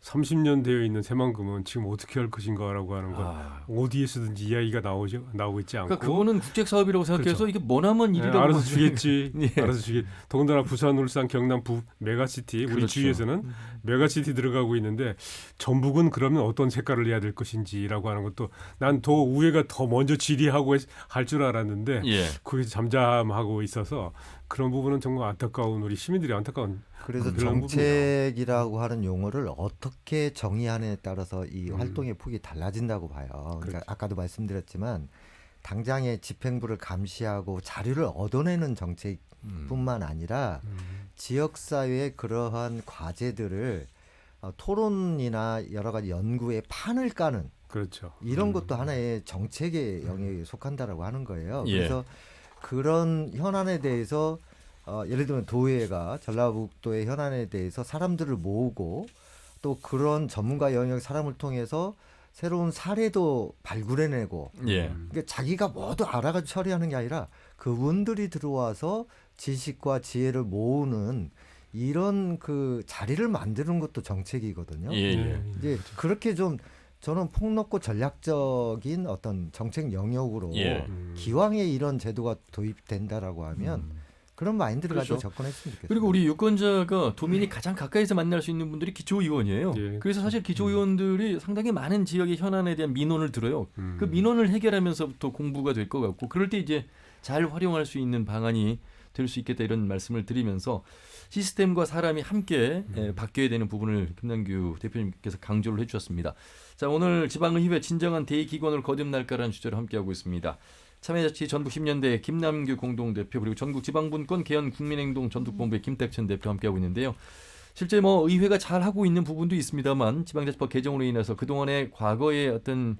30년 되어 있는 새만금은 지금 어떻게 할 것인가라고 하는 건 어디에서든지 이야기가 나오고 있지 않고. 그러니까 그거는 국책 사업이라고 생각해서 이게 머나먼 일이라고. 알아서 주겠지. 알아서 주겠. 더군다나 부산, 울산, 경남, 메가시티 우리 주위에서는 메가시티 들어가고 있는데 전북은 그러면 어떤 색깔을 해야 될 것인지라고 하는 것도 난 더 우회가 더 먼저 질의하고 할 줄 알았는데 거기서 잠잠하고 있어서 그런 부분은 정말 안타까운 우리 시민들이 안타까운. 그래서 정책이라고 하는 용어를 어떻게 정의하느냐에 따라서 이 활동의 폭이 달라진다고 봐요. 그러니까 아까도 말씀드렸지만 당장의 집행부를 감시하고 자료를 얻어내는 정책뿐만 아니라 지역사회의 그러한 과제들을 토론이나 여러 가지 연구의 판을 까는 이런 것도 하나의 정책의 영역에 속한다라고 하는 거예요. 그래서 그런 현안에 대해서 예를 들면 도의회가 전라북도의 현안에 대해서 사람들을 모으고 또 그런 전문가 영역 사람을 통해서 새로운 사례도 발굴해내고 그러니까 자기가 모두 알아가지고 처리하는 게 아니라 그분들이 들어와서 지식과 지혜를 모으는 이런 그 자리를 만드는 것도 정책이거든요. 이제 그렇게 좀 저는 폭넓고 전략적인 어떤 정책 영역으로 기왕에 이런 제도가 도입된다라고 하면 그런 마인드를 그렇죠. 가지고 접근했으면 좋겠어요. 그리고 우리 유권자가 도민이 가장 가까이서 만날 수 있는 분들이 기초의원이에요. 예. 그래서 사실 기초의원들이 상당히 많은 지역의 현안에 대한 민원을 들어요. 그 민원을 해결하면서부터 공부가 될 것 같고 그럴 때 이제 잘 활용할 수 있는 방안이 될 수 있겠다 이런 말씀을 드리면서 시스템과 사람이 함께 바뀌어야 되는 부분을 김남규 대표님께서 강조를 해주셨습니다. 자, 오늘 지방의회 진정한 대의기관을 거듭날까라는 주제로 함께하고 있습니다. 참여자치 전국 10년대 김남규 공동대표 그리고 전국 지방분권 개헌 국민행동 전국본부의 김택천 대표 함께하고 있는데요. 실제 뭐 의회가 잘 하고 있는 부분도 있습니다만 지방자치법 개정으로 인해서 그동안의 과거의 어떤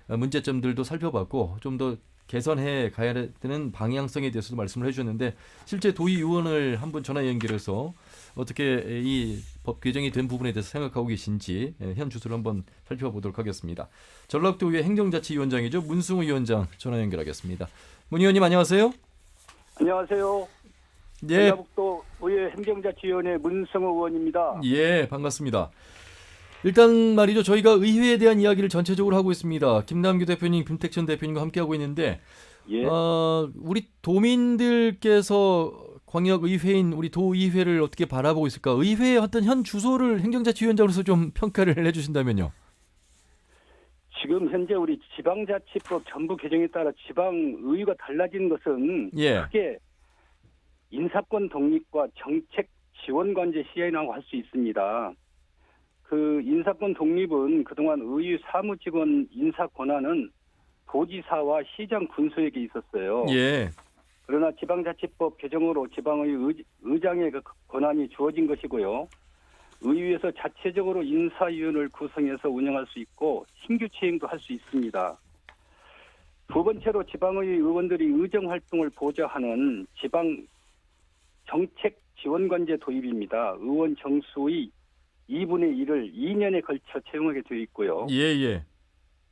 문제점들도 살펴봤고 좀 더 개선해 가야 되는 방향성에 대해서도 말씀을 해주셨는데 실제 도의위원을 한번 전화 연결해서 어떻게 이 법 개정이 된 부분에 대해서 생각하고 계신지 현 주소를 한번 살펴보도록 하겠습니다. 전라북도의회 행정자치위원장이죠. 문승우 위원장 전화 연결하겠습니다. 문 의원님 안녕하세요. 안녕하세요. 예. 전라북도 의회 행정자치위원회 문승우 의원입니다. 예, 반갑습니다. 일단 말이죠. 저희가 의회에 대한 이야기를 전체적으로 하고 있습니다. 김남규 대표님, 김택천 대표님과 함께하고 있는데 예. 우리 도민들께서 광역의회인 우리 도의회를 어떻게 바라보고 있을까? 의회의 어떤 현 주소를 행정자치위원장으로서 좀 평가를 해주신다면요. 지금 현재 우리 지방자치법 전부 개정에 따라 지방의회가 달라진 것은 예. 크게 인사권 독립과 정책 지원 관제 시행이라고 할 수 있습니다. 그 인사권 독립은 그동안 의회 사무직원 인사 권한은 도지사와 시장 군수에게 있었어요. 예. 그러나 지방자치법 개정으로 지방의 의장의 그 권한이 주어진 것이고요. 의회에서 자체적으로 인사위원을 구성해서 운영할 수 있고 신규 채용도 할 수 있습니다. 두 번째로 지방의 의원들이 의정활동을 보좌하는 지방 정책 지원관제 도입입니다. 의원 정수의 2분의 1을 2년에 걸쳐 채용하게 되어 있고요. 예.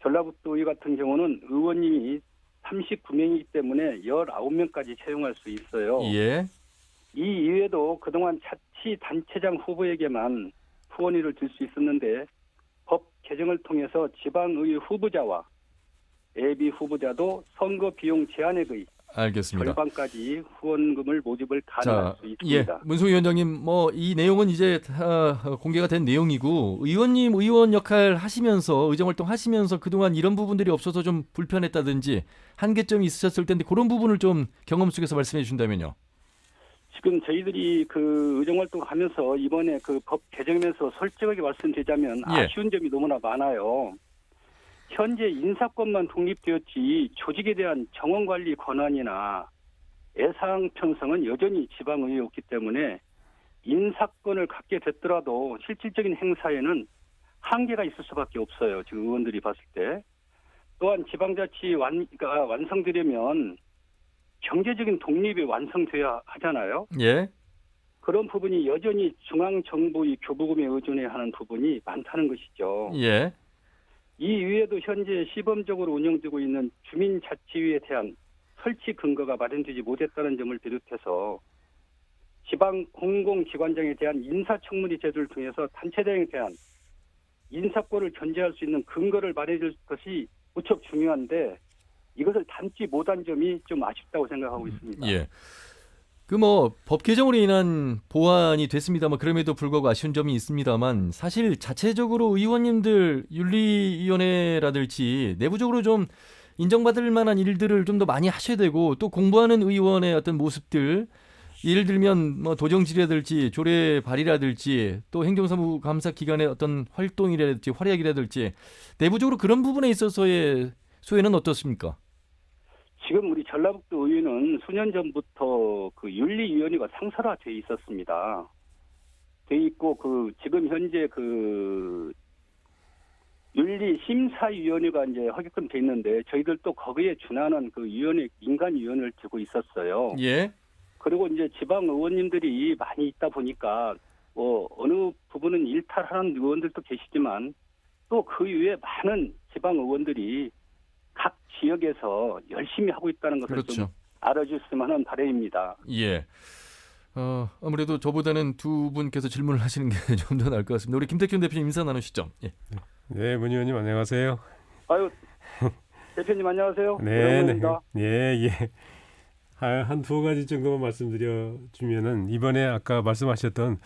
전라북도의 같은 경우는 의원님이 39명이기 때문에 19명까지 채용할 수 있어요. 예. 이 이외에도 그동안 자치단체장 후보에게만 후원위를 줄 수 있었는데 법 개정을 통해서 지방의 후보자와 예비 후보자도 선거 비용 제한액의 알겠습니다. 절반까지 후원금을 모집을 가능할 수 있습니다. 예, 문승우 위원장님, 뭐 이 내용은 이제 다 공개가 된 내용이고 의원님 의원 역할 하시면서 의정활동 하시면서 그동안 이런 부분들이 없어서 좀 불편했다든지 한계점이 있으셨을 텐데 그런 부분을 좀 경험 속에서 말씀해 주신다면요. 지금 저희들이 그 의정활동하면서 이번에 그 법 개정에서 솔직하게 말씀드리자면 예. 아쉬운 점이 너무나 많아요. 현재 인사권만 독립되었지 조직에 대한 정원관리 권한이나 예상 편성은 여전히 지방의회에 없기 때문에 인사권을 갖게 됐더라도 실질적인 행사에는 한계가 있을 수밖에 없어요. 지금 의원들이 봤을 때. 또한 지방자치 완성되려면 경제적인 독립이 완성돼야 하잖아요. 예. 그런 부분이 여전히 중앙정부의 교부금에 의존해야 하는 부분이 많다는 것이죠. 예. 이 이외에도 현재 시범적으로 운영되고 있는 주민자치위에 대한 설치 근거가 마련되지 못했다는 점을 비롯해서 지방 공공기관장에 대한 인사청문회 제도를 통해서 단체장에 대한 인사권을 견제할 수 있는 근거를 마련해 줄 것이 무척 중요한데 이것을 담지 못한 점이 좀 아쉽다고 생각하고 있습니다. 예. 그 뭐 법 개정으로 인한 보완이 됐습니다만 그럼에도 불구하고 아쉬운 점이 있습니다만 사실 자체적으로 의원님들 윤리위원회라든지 내부적으로 좀 인정받을 만한 일들을 좀 더 많이 하셔야 되고 또 공부하는 의원의 어떤 모습들 예를 들면 뭐 도정질이라든지 조례 발의라든지 또 행정사무 감사 기관의 어떤 활동이라든지 활약이라든지 내부적으로 그런 부분에 있어서의 소회는 어떻습니까? 지금 우리 전라북도 의회는 수년 전부터 그 윤리위원회가 상설화돼 있었습니다. 돼 있고 그 지금 현재 그 윤리심사위원회가 이제 하게끔 돼 있는데 저희들도 거기에 준하는 그 위원회 민간위원회를 두고 있었어요. 예. 그리고 이제 지방 의원님들이 많이 있다 보니까 뭐 어느 부분은 일탈하는 의원들도 계시지만 또 그 이외에 많은 지방 의원들이 각 지역에서 열심히 하고 있다는 것을 그렇죠. 좀 알아주셨으면 하는 바람입니다. 예. 아무래도 저보다는 두 분께서 질문을 하시는 게 좀 더 나을 것 같습니다. 우리 김택준 대표님 인사 나누시죠. 예. 네, 문 의원님 안녕하세요. 아유, 대표님 안녕하세요. 네. 오랜만입니다. 예. 한 두 가지 정도만 말씀드려 주면은 이번에 아까 말씀하셨던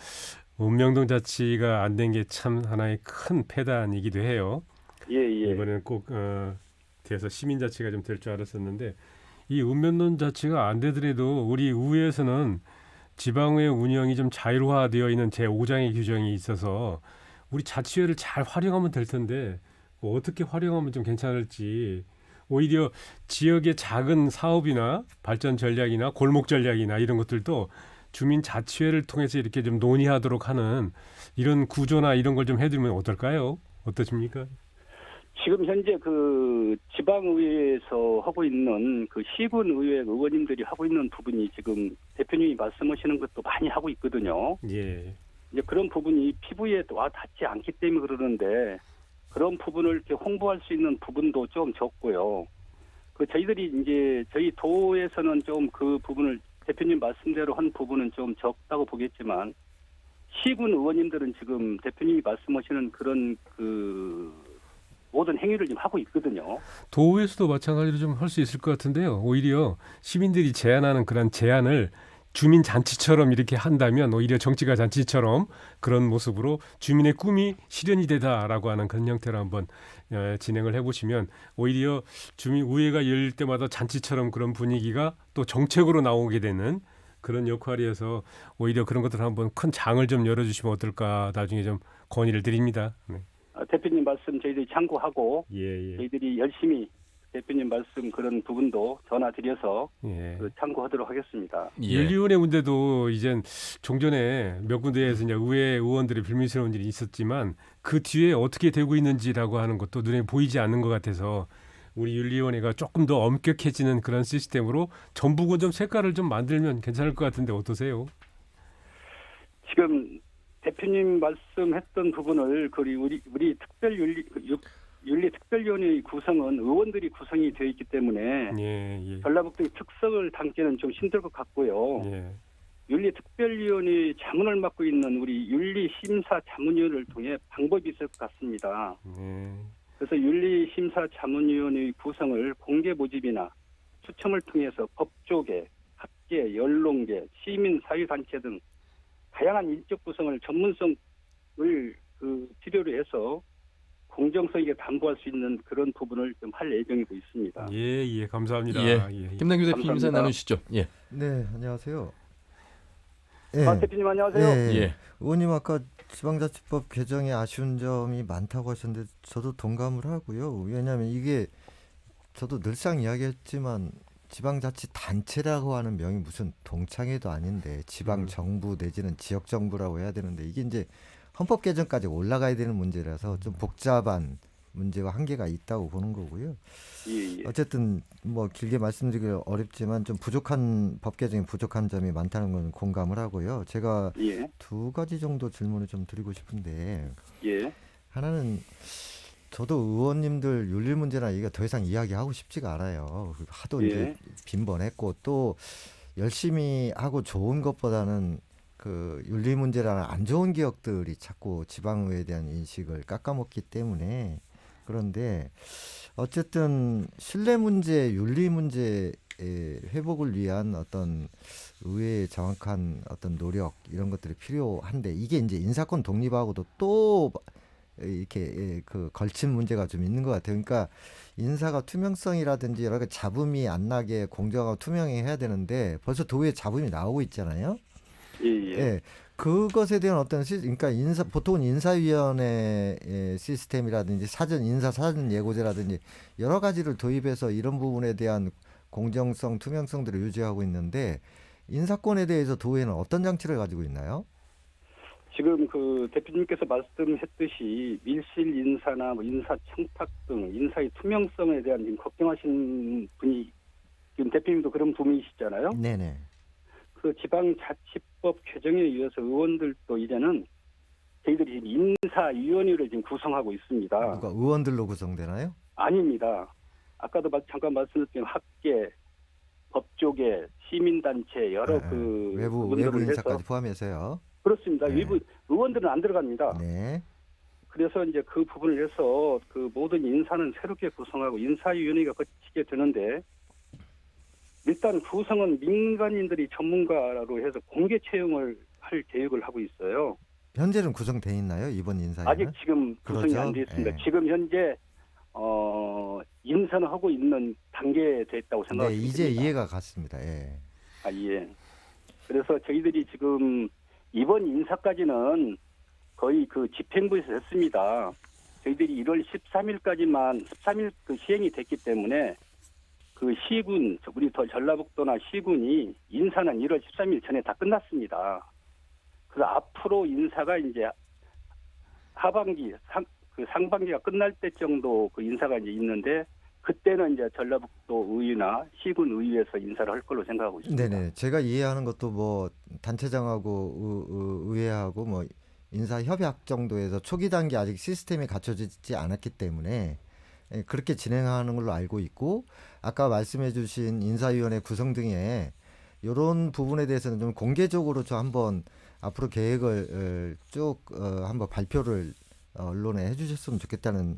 읍명동 자치가 안 된 게 참 하나의 큰 패단이기도 해요. 예. 이번에는 꼭 돼서 시민 자치가 좀 될 줄 알았었는데 이 읍면동 자치가 안 되더라도 우리 의회에서는 지방의회 운영이 좀 자율화되어 있는 제5장의 규정이 있어서 우리 자치회를 잘 활용하면 될 텐데 어떻게 활용하면 좀 괜찮을지 오히려 지역의 작은 사업이나 발전 전략이나 골목 전략이나 이런 것들도 주민 자치회를 통해서 이렇게 좀 논의하도록 하는 이런 구조나 이런 걸 좀 해두면 어떨까요? 어떠십니까? 지금 현재 그 지방의회에서 하고 있는 그 시군의회 의원님들이 하고 있는 부분이 지금 대표님이 말씀하시는 것도 많이 하고 있거든요. 예. 이제 그런 부분이 피부에 와 닿지 않기 때문에 그러는데 그런 부분을 이렇게 홍보할 수 있는 부분도 좀 적고요. 그 저희들이 이제 저희 도에서는 좀 그 부분을 대표님 말씀대로 한 부분은 좀 적다고 보겠지만 시군 의원님들은 지금 대표님이 말씀하시는 그런 그 모든 행위를 좀 하고 있거든요. 도에서도 마찬가지로 좀 할 수 있을 것 같은데요. 오히려 시민들이 제안하는 그런 제안을 주민 잔치처럼 이렇게 한다면 오히려 정치가 잔치처럼 그런 모습으로 주민의 꿈이 실현이 되다라고 하는 그런 형태로 한번 진행을 해보시면 오히려 주민 의회가 열릴 때마다 잔치처럼 그런 분위기가 또 정책으로 나오게 되는 그런 역할이어서 오히려 그런 것들을 한번 큰 장을 좀 열어주시면 어떨까 나중에 좀 건의를 드립니다. 네. 대표님 말씀 저희들이 참고하고 예. 저희들이 열심히 대표님 말씀 그런 부분도 전화드려서 예. 참고하도록 하겠습니다. 윤리위원회 문제도 이젠 종전에 몇 군데에서 이제 의회 의원들의 불미스러운 일이 있었지만 그 뒤에 어떻게 되고 있는지라고 하는 것도 눈에 보이지 않는 것 같아서 우리 윤리위원회가 조금 더 엄격해지는 그런 시스템으로 전북은 좀 색깔을 좀 만들면 괜찮을 것 같은데 어떠세요? 지금 대표님 말씀했던 부분을 우리 윤리특별위원회 구성은 의원들이 구성이 되어 있기 때문에 예. 전라북도의 특성을 담기는 좀 힘들 것 같고요. 예. 윤리특별위원회 자문을 맡고 있는 우리 윤리심사자문위원회를 통해 방법이 있을 것 같습니다. 그래서 윤리심사자문위원회 구성을 공개 모집이나 추첨을 통해서 법조계, 학계, 연론계, 시민, 사회단체 등 다양한 인적 구성을 전문성을 필요로 해서 공정성있게 담보할 수 있는 그런 부분을 좀 할 예정이고 있습니다. 예, 감사합니다. 김남규 대표님 인사 나누시죠. 예. 네, 안녕하세요. 대표님 안녕하세요. 예. 의원님 아까 지방자치법 개정에 아쉬운 점이 많다고 하셨는데 저도 동감을 하고요. 왜냐하면 이게 저도 늘상 이야기했지만 지방자치단체라고 하는 명이 무슨 동창회도 아닌데 지방정부 내지는 지역정부라고 해야 되는데 이게 이제 헌법 개정까지 올라가야 되는 문제라서 좀 복잡한 문제와 한계가 있다고 보는 거고요. 예. 어쨌든 뭐 길게 말씀드리기 어렵지만 좀 부족한 법 개정이 부족한 점이 많다는 건 공감을 하고요. 제가 두 가지 정도 질문을 좀 드리고 싶은데 하나는 저도 의원님들 윤리 문제나 이게 더 이상 이야기하고 싶지가 않아요. 하도 이제 빈번했고 또 열심히 하고 좋은 것보다는 그 윤리 문제라는 안 좋은 기억들이 자꾸 지방의회에 대한 인식을 깎아먹기 때문에 그런데 어쨌든 신뢰 문제, 윤리 문제의 회복을 위한 어떤 의회의 정확한 어떤 노력 이런 것들이 필요한데 이게 이제 인사권 독립하고도 또 이렇게 그 걸친 문제가 좀 있는 것 같아요. 그러니까 인사가 투명성이라든지 여러 가지 잡음이 안 나게 공정하고 투명해야 되는데 벌써 도에 잡음이 나오고 있잖아요. 그것에 대한 어떤 그러니까 보통은 인사위원회 시스템이라든지 인사 사전 예고제라든지 여러 가지를 도입해서 이런 부분에 대한 공정성, 투명성들을 유지하고 있는데 인사권에 대해서 도에는 어떤 장치를 가지고 있나요? 지금 그 대표님께서 말씀했듯이 밀실 인사나 뭐 인사 청탁 등 인사의 투명성에 대한 지금 걱정하시는 분이 지금 대표님도 그런 분이시잖아요. 네네. 그 지방자치법 개정에 의해서 의원들도 이제는 저희들이 지금 인사위원회를 지금 구성하고 있습니다. 누가 의원들로 구성되나요? 아닙니다. 아까도 잠깐 말씀드렸지만 학계, 법조계, 시민단체 여러 외부 인사까지 포함해서요. 그렇습니다. 외부 의원들은 안 들어갑니다. 네. 그래서 이제 그 부분을 해서 그 모든 인사는 새롭게 구성하고 인사위원회가 거치게 되는데 일단 구성은 민간인들이 전문가로 해서 공개 채용을 할 계획을 하고 있어요. 현재는 구성돼 있나요? 이번 인사위는? 아직 지금 구성이 그러죠? 안 돼 있습니다. 예. 지금 현재 인사는 하고 있는 단계에 됐다고 네, 생각합니다. 이제 이해가 갔습니다. 예. 예. 그래서 저희들이 지금 이번 인사까지는 거의 그 집행부에서 했습니다. 저희들이 1월 13일 그 시행이 됐기 때문에 그 시군, 우리 전라북도나 시군이 인사는 1월 13일 전에 다 끝났습니다. 그래서 앞으로 인사가 이제 하반기, 상반기가 끝날 때 정도 그 인사가 이제 있는데 그때는 이제 전라북도 의회나 시군 의회에서 인사를 할 걸로 생각하고 있습니다. 네네. 제가 이해하는 것도 뭐 단체장하고 의회하고 뭐 인사 협약 정도에서 초기 단계 아직 시스템이 갖춰지지 않았기 때문에 그렇게 진행하는 걸로 알고 있고, 아까 말씀해주신 인사위원회 구성 등에 이런 부분에 대해서는 좀 공개적으로 좀 한번 앞으로 계획을 쭉 한번 발표를 언론에 해주셨으면 좋겠다는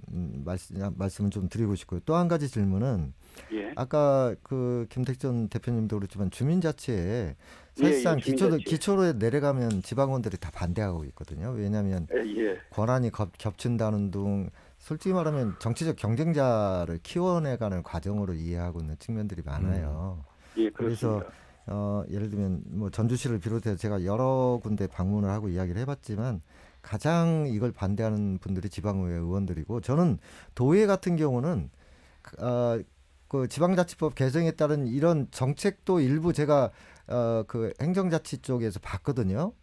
말씀을 좀 드리고 싶고요. 또 한 가지 질문은 예. 아까 그 김택전 대표님도 그렇지만 주민자치에 사실상 주민자치. 기초로 내려가면 지방원들이 다 반대하고 있거든요. 왜냐하면 예. 권한이 겹친다는 등 솔직히 말하면 정치적 경쟁자를 키워내가는 과정으로 이해하고 있는 측면들이 많아요. 예, 그래서 그렇습니다. 예를 들면 뭐 전주시를 비롯해서 제가 여러 군데 방문을 하고 이야기를 해봤지만 가장 이걸 반대하는 분들이 지방의회 의원들이고, 저는 도의회 같은 경우는 그 지방자치법 개정에 따른 이런 정책도 일부 제가 그 행정자치 쪽에서 봤거든요.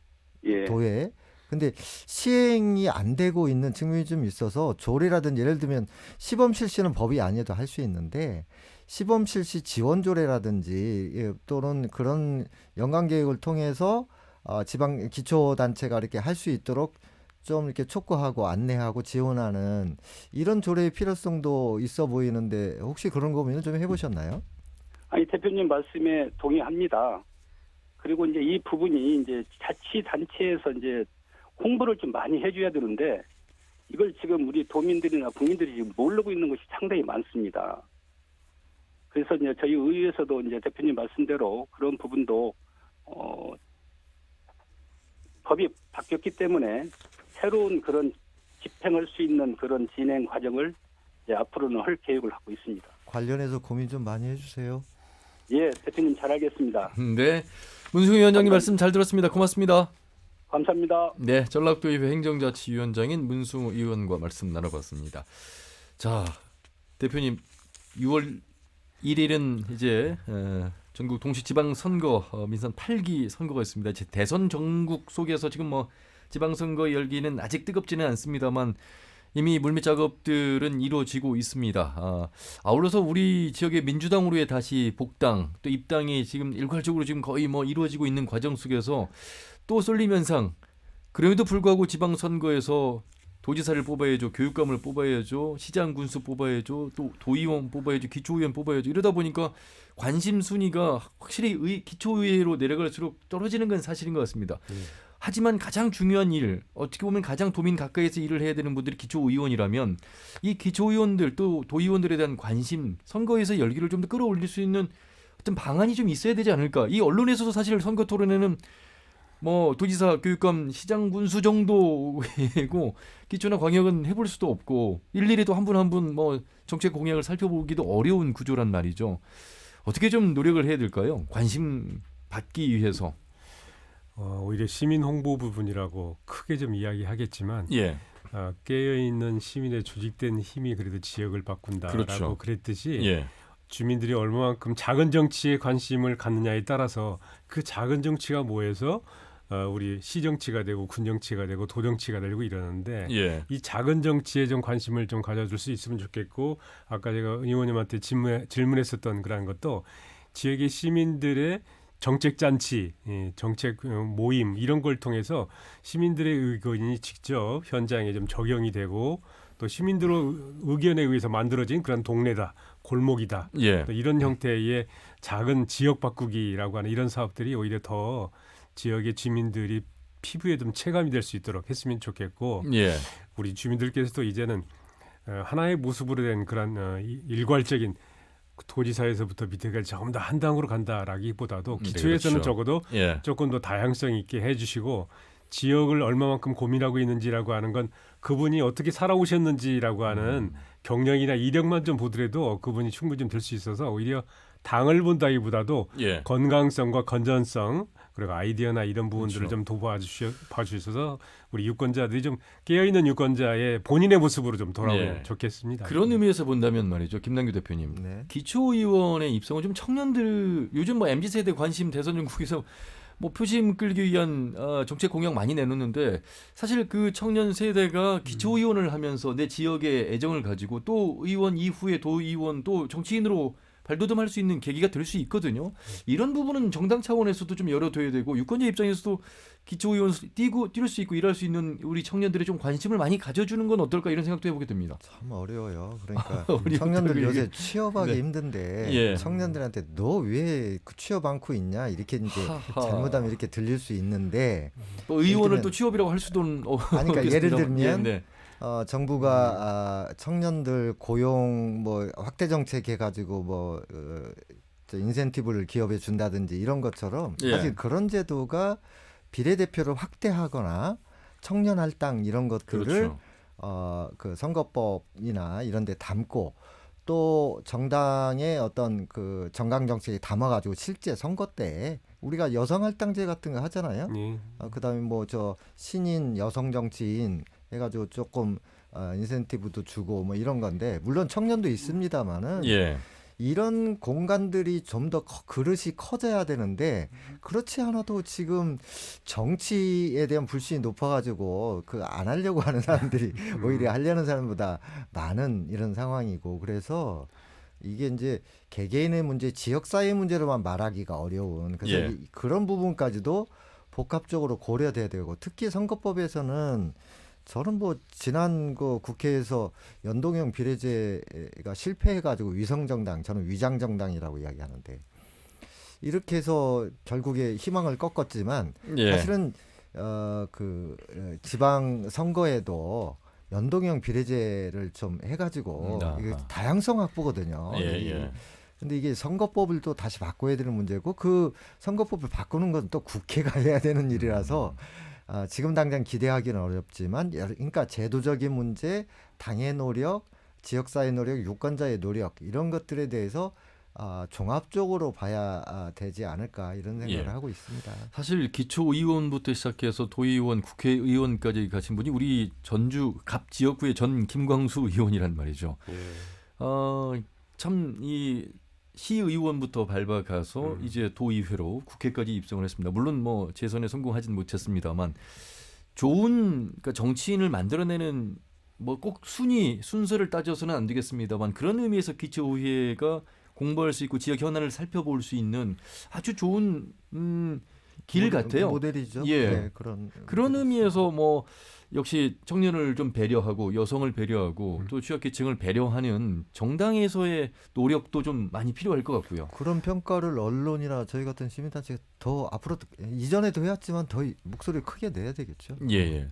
예. 도의회. 근데 시행이 안 되고 있는 측면이 좀 있어서 조례라든지, 예를 들면 시범 실시는 법이 아니어도 할 수 있는데 시범 실시 지원 조례라든지 또는 그런 연간 계획을 통해서 지방 기초 단체가 이렇게 할 수 있도록 좀 이렇게 촉구하고 안내하고 지원하는 이런 조례의 필요성도 있어 보이는데, 혹시 그런 고민을 좀 해보셨나요? 아니, 대표님 말씀에 동의합니다. 그리고 이제 이 부분이 이제 자치단체에서 이제 홍보를 좀 많이 해줘야 되는데 이걸 지금 우리 도민들이나 국민들이 지금 모르고 있는 것이 상당히 많습니다. 그래서 이제 저희 의회에서도 이제 대표님 말씀대로 그런 부분도 법이 바뀌었기 때문에 새로운 그런 집행할 수 있는 그런 진행 과정을 이제 앞으로는 할 계획을 하고 있습니다. 관련해서 고민 좀 많이 해주세요. 예, 대표님 잘 알겠습니다. 네, 문승우 위원장님 말씀 잘 들었습니다. 고맙습니다. 감사합니다. 네, 전라도의회 행정자치위원장인 문승우 의원과 말씀 나눠봤습니다. 자, 대표님 6월 1일은 이제 전국 동시지방선거 민선 8기 선거가 있습니다. 이제 대선 전국 속에서 지금 뭐 지방선거 열기는 아직 뜨겁지는 않습니다만 이미 물밑 작업들은 이루어지고 있습니다. 아울러서 우리 지역의 민주당으로의 다시 복당 또 입당이 지금 일괄적으로 지금 거의 뭐 이루어지고 있는 과정 속에서 또 쏠림 현상. 그럼에도 불구하고 지방선거에서 도지사를 뽑아야죠, 교육감을 뽑아야죠, 시장 군수 뽑아야죠, 또 도의원 뽑아야죠, 기초의원 뽑아야죠. 이러다 보니까 관심 순위가 확실히 기초의회로 내려갈수록 떨어지는 건 사실인 것 같습니다. 하지만 가장 중요한 일, 어떻게 보면 가장 도민 가까이서 일을 해야 되는 분들이 기초의원이라면 이 기초의원들 또 도의원들에 대한 관심, 선거에서 열기를 좀 더 끌어올릴 수 있는 어떤 방안이 좀 있어야 되지 않을까. 이 언론에서도 사실 선거 토론회는 뭐 도지사, 교육감, 시장 군수 정도고 기초나 광역은 해볼 수도 없고 일일이 또 한 분 한 분 뭐 정책 공약을 살펴보기도 어려운 구조란 말이죠. 어떻게 좀 노력을 해야 될까요? 관심 받기 위해서. 오히려 시민 홍보 부분이라고 크게 좀 이야기하겠지만 예. 깨어있는 시민의 조직된 힘이 그래도 지역을 바꾼다라고 그렇죠. 그랬듯이 예. 주민들이 얼마만큼 작은 정치에 관심을 갖느냐에 따라서 그 작은 정치가 모여서 우리 시정치가 되고 군정치가 되고 도정치가 되고 이러는데 예. 이 작은 정치에 좀 관심을 좀 가져줄 수 있으면 좋겠고, 아까 제가 의원님한테 질문했었던 그런 것도 지역의 시민들의 정책 잔치, 정책 모임 이런 걸 통해서 시민들의 의견이 직접 현장에 좀 적용이 되고 또 시민들의 의견에 의해서 만들어진 그런 동네다, 골목이다. 예. 또 이런 형태의 작은 지역 바꾸기라고 하는 이런 사업들이 오히려 더 지역의 주민들이 피부에 좀 체감이 될 수 있도록 했으면 좋겠고, 예. 우리 주민들께서도 이제는 하나의 모습으로 된 그런 일괄적인 도지사에서부터 밑에까지 전부 다 한 당으로 간다라기보다도 기초에서는 그렇죠. 적어도 예. 조금 더 다양성 있게 해주시고 지역을 얼마만큼 고민하고 있는지라고 하는 건 그분이 어떻게 살아오셨는지라고 하는 경력이나 이력만 좀 보더라도 그분이 충분히 좀 될 수 있어서 오히려 당을 본다기보다도 예. 건강성과 건전성 그리고 아이디어나 이런 부분들을 그렇죠. 좀 봐주셔서 우리 유권자들이 좀 깨어있는 유권자의 본인의 모습으로 좀 돌아오면 예. 좋겠습니다. 그런 의미에서 본다면 말이죠. 김남규 대표님. 네. 기초의원의 입성은 좀 청년들 요즘 뭐 MZ세대 관심 대선 전국에서 뭐 표심 끌기 위한 정책 공약 많이 내놓는데 사실 그 청년 세대가 기초의원을 하면서 내 지역에 애정을 가지고 또 의원 이후에 도의원 또 정치인으로 발돋움할 수 있는 계기가 될 수 있거든요. 이런 부분은 정당 차원에서도 좀 열어둬야 되고 유권자 입장에서도 기초의원 뛸 수 있고 일할 수 있는 우리 청년들의 좀 관심을 많이 가져주는 건 어떨까 이런 생각도 해보게 됩니다. 참 어려워요. 그러니까 어려워요. 청년들 요새 취업하기 네. 힘든데 예. 청년들한테 너 왜 취업 않고 있냐 이렇게 이제 하하. 잘못하면 이렇게 들릴 수 있는데 또 의원을 들면- 또 취업이라고 할 수도 아니, 그러니까 예를 들면 네. 정부가 청년들 고용 뭐 확대 정책 해가지고 뭐 인센티브를 기업에 준다든지 이런 것처럼 예. 사실 그런 제도가 비례대표를 확대하거나 청년 할당 이런 것들을 그렇죠. 그 선거법이나 이런 데 담고 또 정당의 어떤 그 정강 정책에 담아가지고 실제 선거 때 우리가 여성 할당제 같은 거 하잖아요. 예. 그다음에 뭐 저 신인 여성 정치인 해가지고 조금 인센티브도 주고 뭐 이런 건데 물론 청년도 있습니다만은 예. 이런 공간들이 좀 더 그릇이 커져야 되는데 그렇지 않아도 지금 정치에 대한 불신이 높아가지고 그 안 하려고 하는 사람들이 오히려 하려는 사람보다 많은 이런 상황이고 그래서 이게 이제 개개인의 문제, 지역사회 문제로만 말하기가 어려운 그래서 예. 그런 부분까지도 복합적으로 고려돼야 되고 특히 선거법에서는 저는 뭐 지난 그 국회에서 연동형 비례제가 실패해가지고 위성정당 저는 위장정당이라고 이야기하는데 이렇게 해서 결국에 희망을 꺾었지만 예. 사실은 그 지방 선거에도 연동형 비례제를 좀 해가지고 이게 아하. 다양성 확보거든요. 예, 예. 근데 이게 선거법을 또 다시 바꿔야 되는 문제고 그 선거법을 바꾸는 건 또 국회가 해야 되는 일이라서 지금 당장 기대하기는 어렵지만 그러니까 제도적인 문제, 당의 노력, 지역사회 노력, 유권자의 노력 이런 것들에 대해서 종합적으로 봐야 되지 않을까 이런 생각을 예. 하고 있습니다. 사실 기초의원부터 시작해서 도의원, 국회의원까지 가신 분이 우리 전주 갑 지역구의 전 김광수 의원이란 말이죠. 예. 참 이 시의원부터 밟아가서 이제 도의회로 국회까지 입성을 했습니다. 물론 뭐 재선에 성공하진 못했습니다만 좋은 그러니까 정치인을 만들어내는 뭐 꼭 순서를 따져서는 안 되겠습니다만 그런 의미에서 기초의회가 공부할 수 있고 지역 현안을 살펴볼 수 있는 아주 좋은 길 같아요. 모델이죠. 예. 네, 그런 의미에서 뭐 역시 청년을 좀 배려하고 여성을 배려하고 또 취약계층을 배려하는 정당에서의 노력도 좀 많이 필요할 것 같고요. 그런 평가를 언론이나 저희 같은 시민단체가 더 앞으로 이전에도 해왔지만 더 목소리를 크게 내야 되겠죠. 예.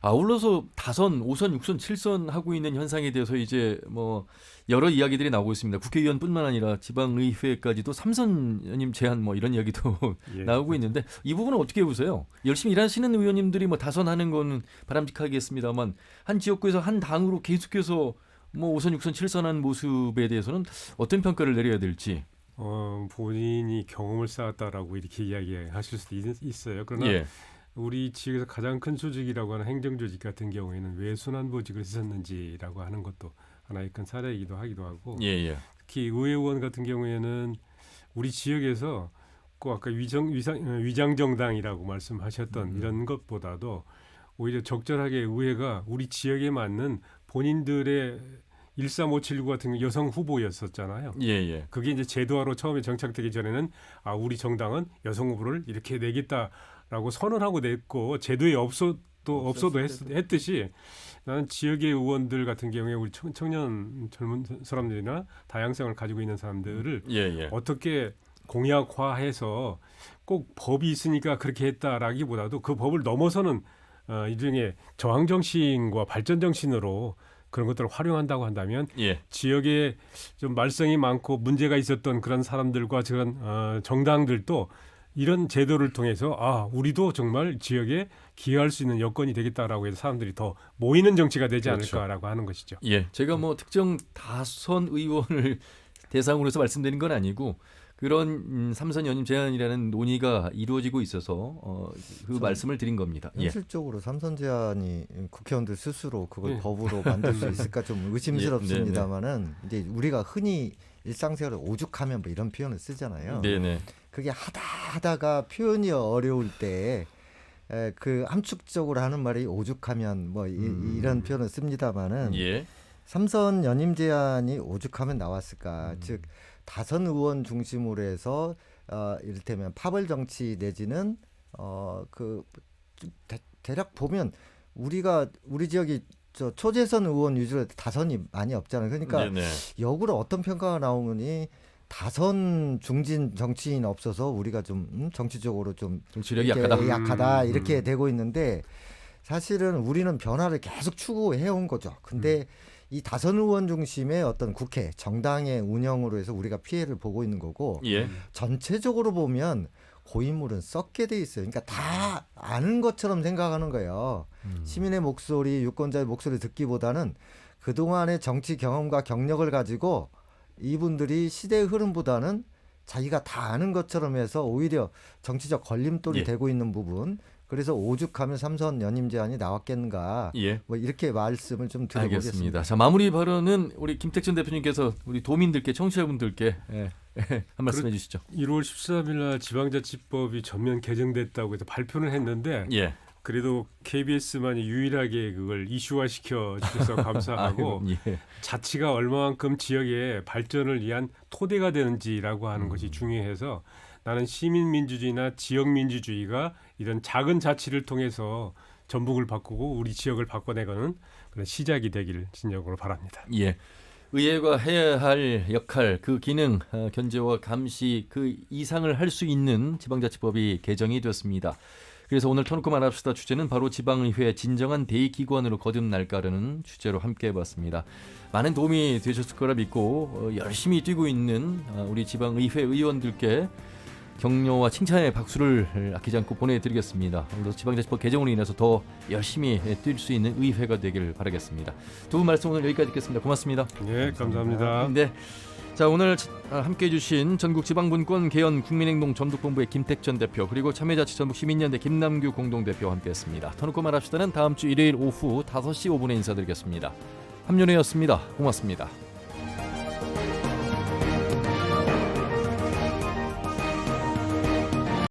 아울러서 다선, 5선, 6선, 7선 하고 있는 현상에 대해서 이제 뭐 여러 이야기들이 나오고 있습니다. 국회의원뿐만 아니라 지방의회까지도 3선 연임 제한 뭐 이런 이야기도 예. 나오고 있는데 이 부분은 어떻게 보세요? 열심히 일하시는 의원님들이 뭐 다선하는 건 바람직하겠습니다만 한 지역구에서 한 당으로 계속해서 뭐 5선, 6선, 7선한 모습에 대해서는 어떤 평가를 내려야 될지. 본인이 경험을 쌓았다라고 이렇게 이야기하실 수도 있어요. 그러나 예. 우리 지역에서 가장 큰 조직이라고 하는 행정조직 같은 경우에는 왜 순환보직을 했었는지라고 하는 것도 하나의 큰 사례이기도 하기도 하고 예. 특히 의회의원 같은 경우에는 우리 지역에서 꼭 아까 위장정당이라고 말씀하셨던 이런 것보다도 오히려 적절하게 의회가 우리 지역에 맞는 본인들의 13579 같은 여성 후보였었잖아요. 예. 그게 이제 제도화로 처음에 정착되기 전에는 우리 정당은 여성 후보를 이렇게 내겠다라고 선언하고 냈고 제도에 없어도 했듯이 나는 지역의 의원들 같은 경우에 우리 청년 젊은 사람들이나 다양성을 가지고 있는 사람들을 예. 어떻게 공약화해서 꼭 법이 있으니까 그렇게 했다라기보다도 그 법을 넘어서는 일종의 저항 정신과 발전 정신으로 그런 것들을 활용한다고 한다면 예. 지역에 좀 말썽이 많고 문제가 있었던 그런 사람들과 그런 정당들도 이런 제도를 통해서 우리도 정말 지역에 기여할 수 있는 여건이 되겠다라고 해서 사람들이 더 모이는 정치가 되지 그렇죠. 않을까라고 하는 것이죠. 예, 제가 뭐 특정 다선 의원을 대상으로 해서 말씀드린 건 아니고 그런 삼선 연임 제한이라는 논의가 이루어지고 있어서 그 말씀을 드린 겁니다. 예. 현실적으로 삼선 제한이 국회의원들 스스로 그걸 예. 법으로 만들 수 있을까 좀 의심스럽습니다만은 이제 우리가 흔히 일상생활에 오죽하면 뭐 이런 표현을 쓰잖아요. 네네. 그게 하다가 표현이 어려울 때 그 함축적으로 하는 말이 오죽하면 뭐 이런 표현을 씁니다만은 예. 삼선 연임 제한이 오죽하면 나왔을까? 즉 다선 의원 중심으로 해서 이를테면 파벌 정치 내지는 대략 보면 우리 지역이 저 초재선 의원 위주로 다선이 많이 없잖아요. 그러니까 네네. 역으로 어떤 평가가 나오니 다선 중진 정치인 없어서 우리가 좀 정치적으로 좀 정치력이 이렇게 약하다. 이렇게 되고 있는데 사실은 우리는 변화를 계속 추구해온 거죠. 근데 이 다선 의원 중심의 어떤 국회 정당의 운영으로 해서 우리가 피해를 보고 있는 거고 예. 전체적으로 보면 고인물은 썩게 돼 있어요. 그러니까 다 아는 것처럼 생각하는 거예요. 시민의 목소리, 유권자의 목소리 듣기보다는 그동안의 정치 경험과 경력을 가지고 이분들이 시대의 흐름보다는 자기가 다 아는 것처럼 해서 오히려 정치적 걸림돌이 예. 되고 있는 부분. 그래서 오죽하면 삼선 연임 제한이 나왔겠는가. 예. 뭐 이렇게 말씀을 좀 드려보겠습니다. 알겠습니다. 자, 마무리 발언은 우리 김택천 대표님께서 우리 도민들께 청취자분들께 한 말씀 해주시죠. 1월 13일 날 지방자치법이 전면 개정됐다고 해서 발표를 했는데 예. 그래도 KBS만이 유일하게 그걸 이슈화시켜 주셔서 감사하고 예. 자치가 얼마만큼 지역의 발전을 위한 토대가 되는지라고 하는 것이 중요해서 나는 시민민주주의나 지역민주주의가 이런 작은 자치를 통해서 전북을 바꾸고 우리 지역을 바꿔내가는 그런 시작이 되기를 진정으로 바랍니다. 예. 의회가 해야 할 역할, 그 기능, 견제와 감시 그 이상을 할 수 있는 지방자치법이 개정이 되었습니다. 그래서 오늘 터놓고 말합시다 주제는 바로 지방의회 진정한 대의기관으로 거듭날까라는 주제로 함께 해봤습니다. 많은 도움이 되셨을 거라 믿고 열심히 뛰고 있는 우리 지방의회 의원들께 격려와 칭찬의 박수를 아끼지 않고 보내드리겠습니다. 오늘도 지방자치법 개정으로 인해서 더 열심히 뛸 수 있는 의회가 되길 바라겠습니다. 두 분 말씀 오늘 여기까지 듣겠습니다. 고맙습니다. 네, 감사합니다. 네. 자, 오늘 함께해 주신 전국지방분권 개헌 국민행동 전북본부의 김택천 대표 그리고 참여자치 전북시민연대 김남규 공동대표와 함께했습니다. 터놓고 말합시다는 다음 주 일요일 오후 5시 5분에 인사드리겠습니다. 함윤회였습니다. 고맙습니다.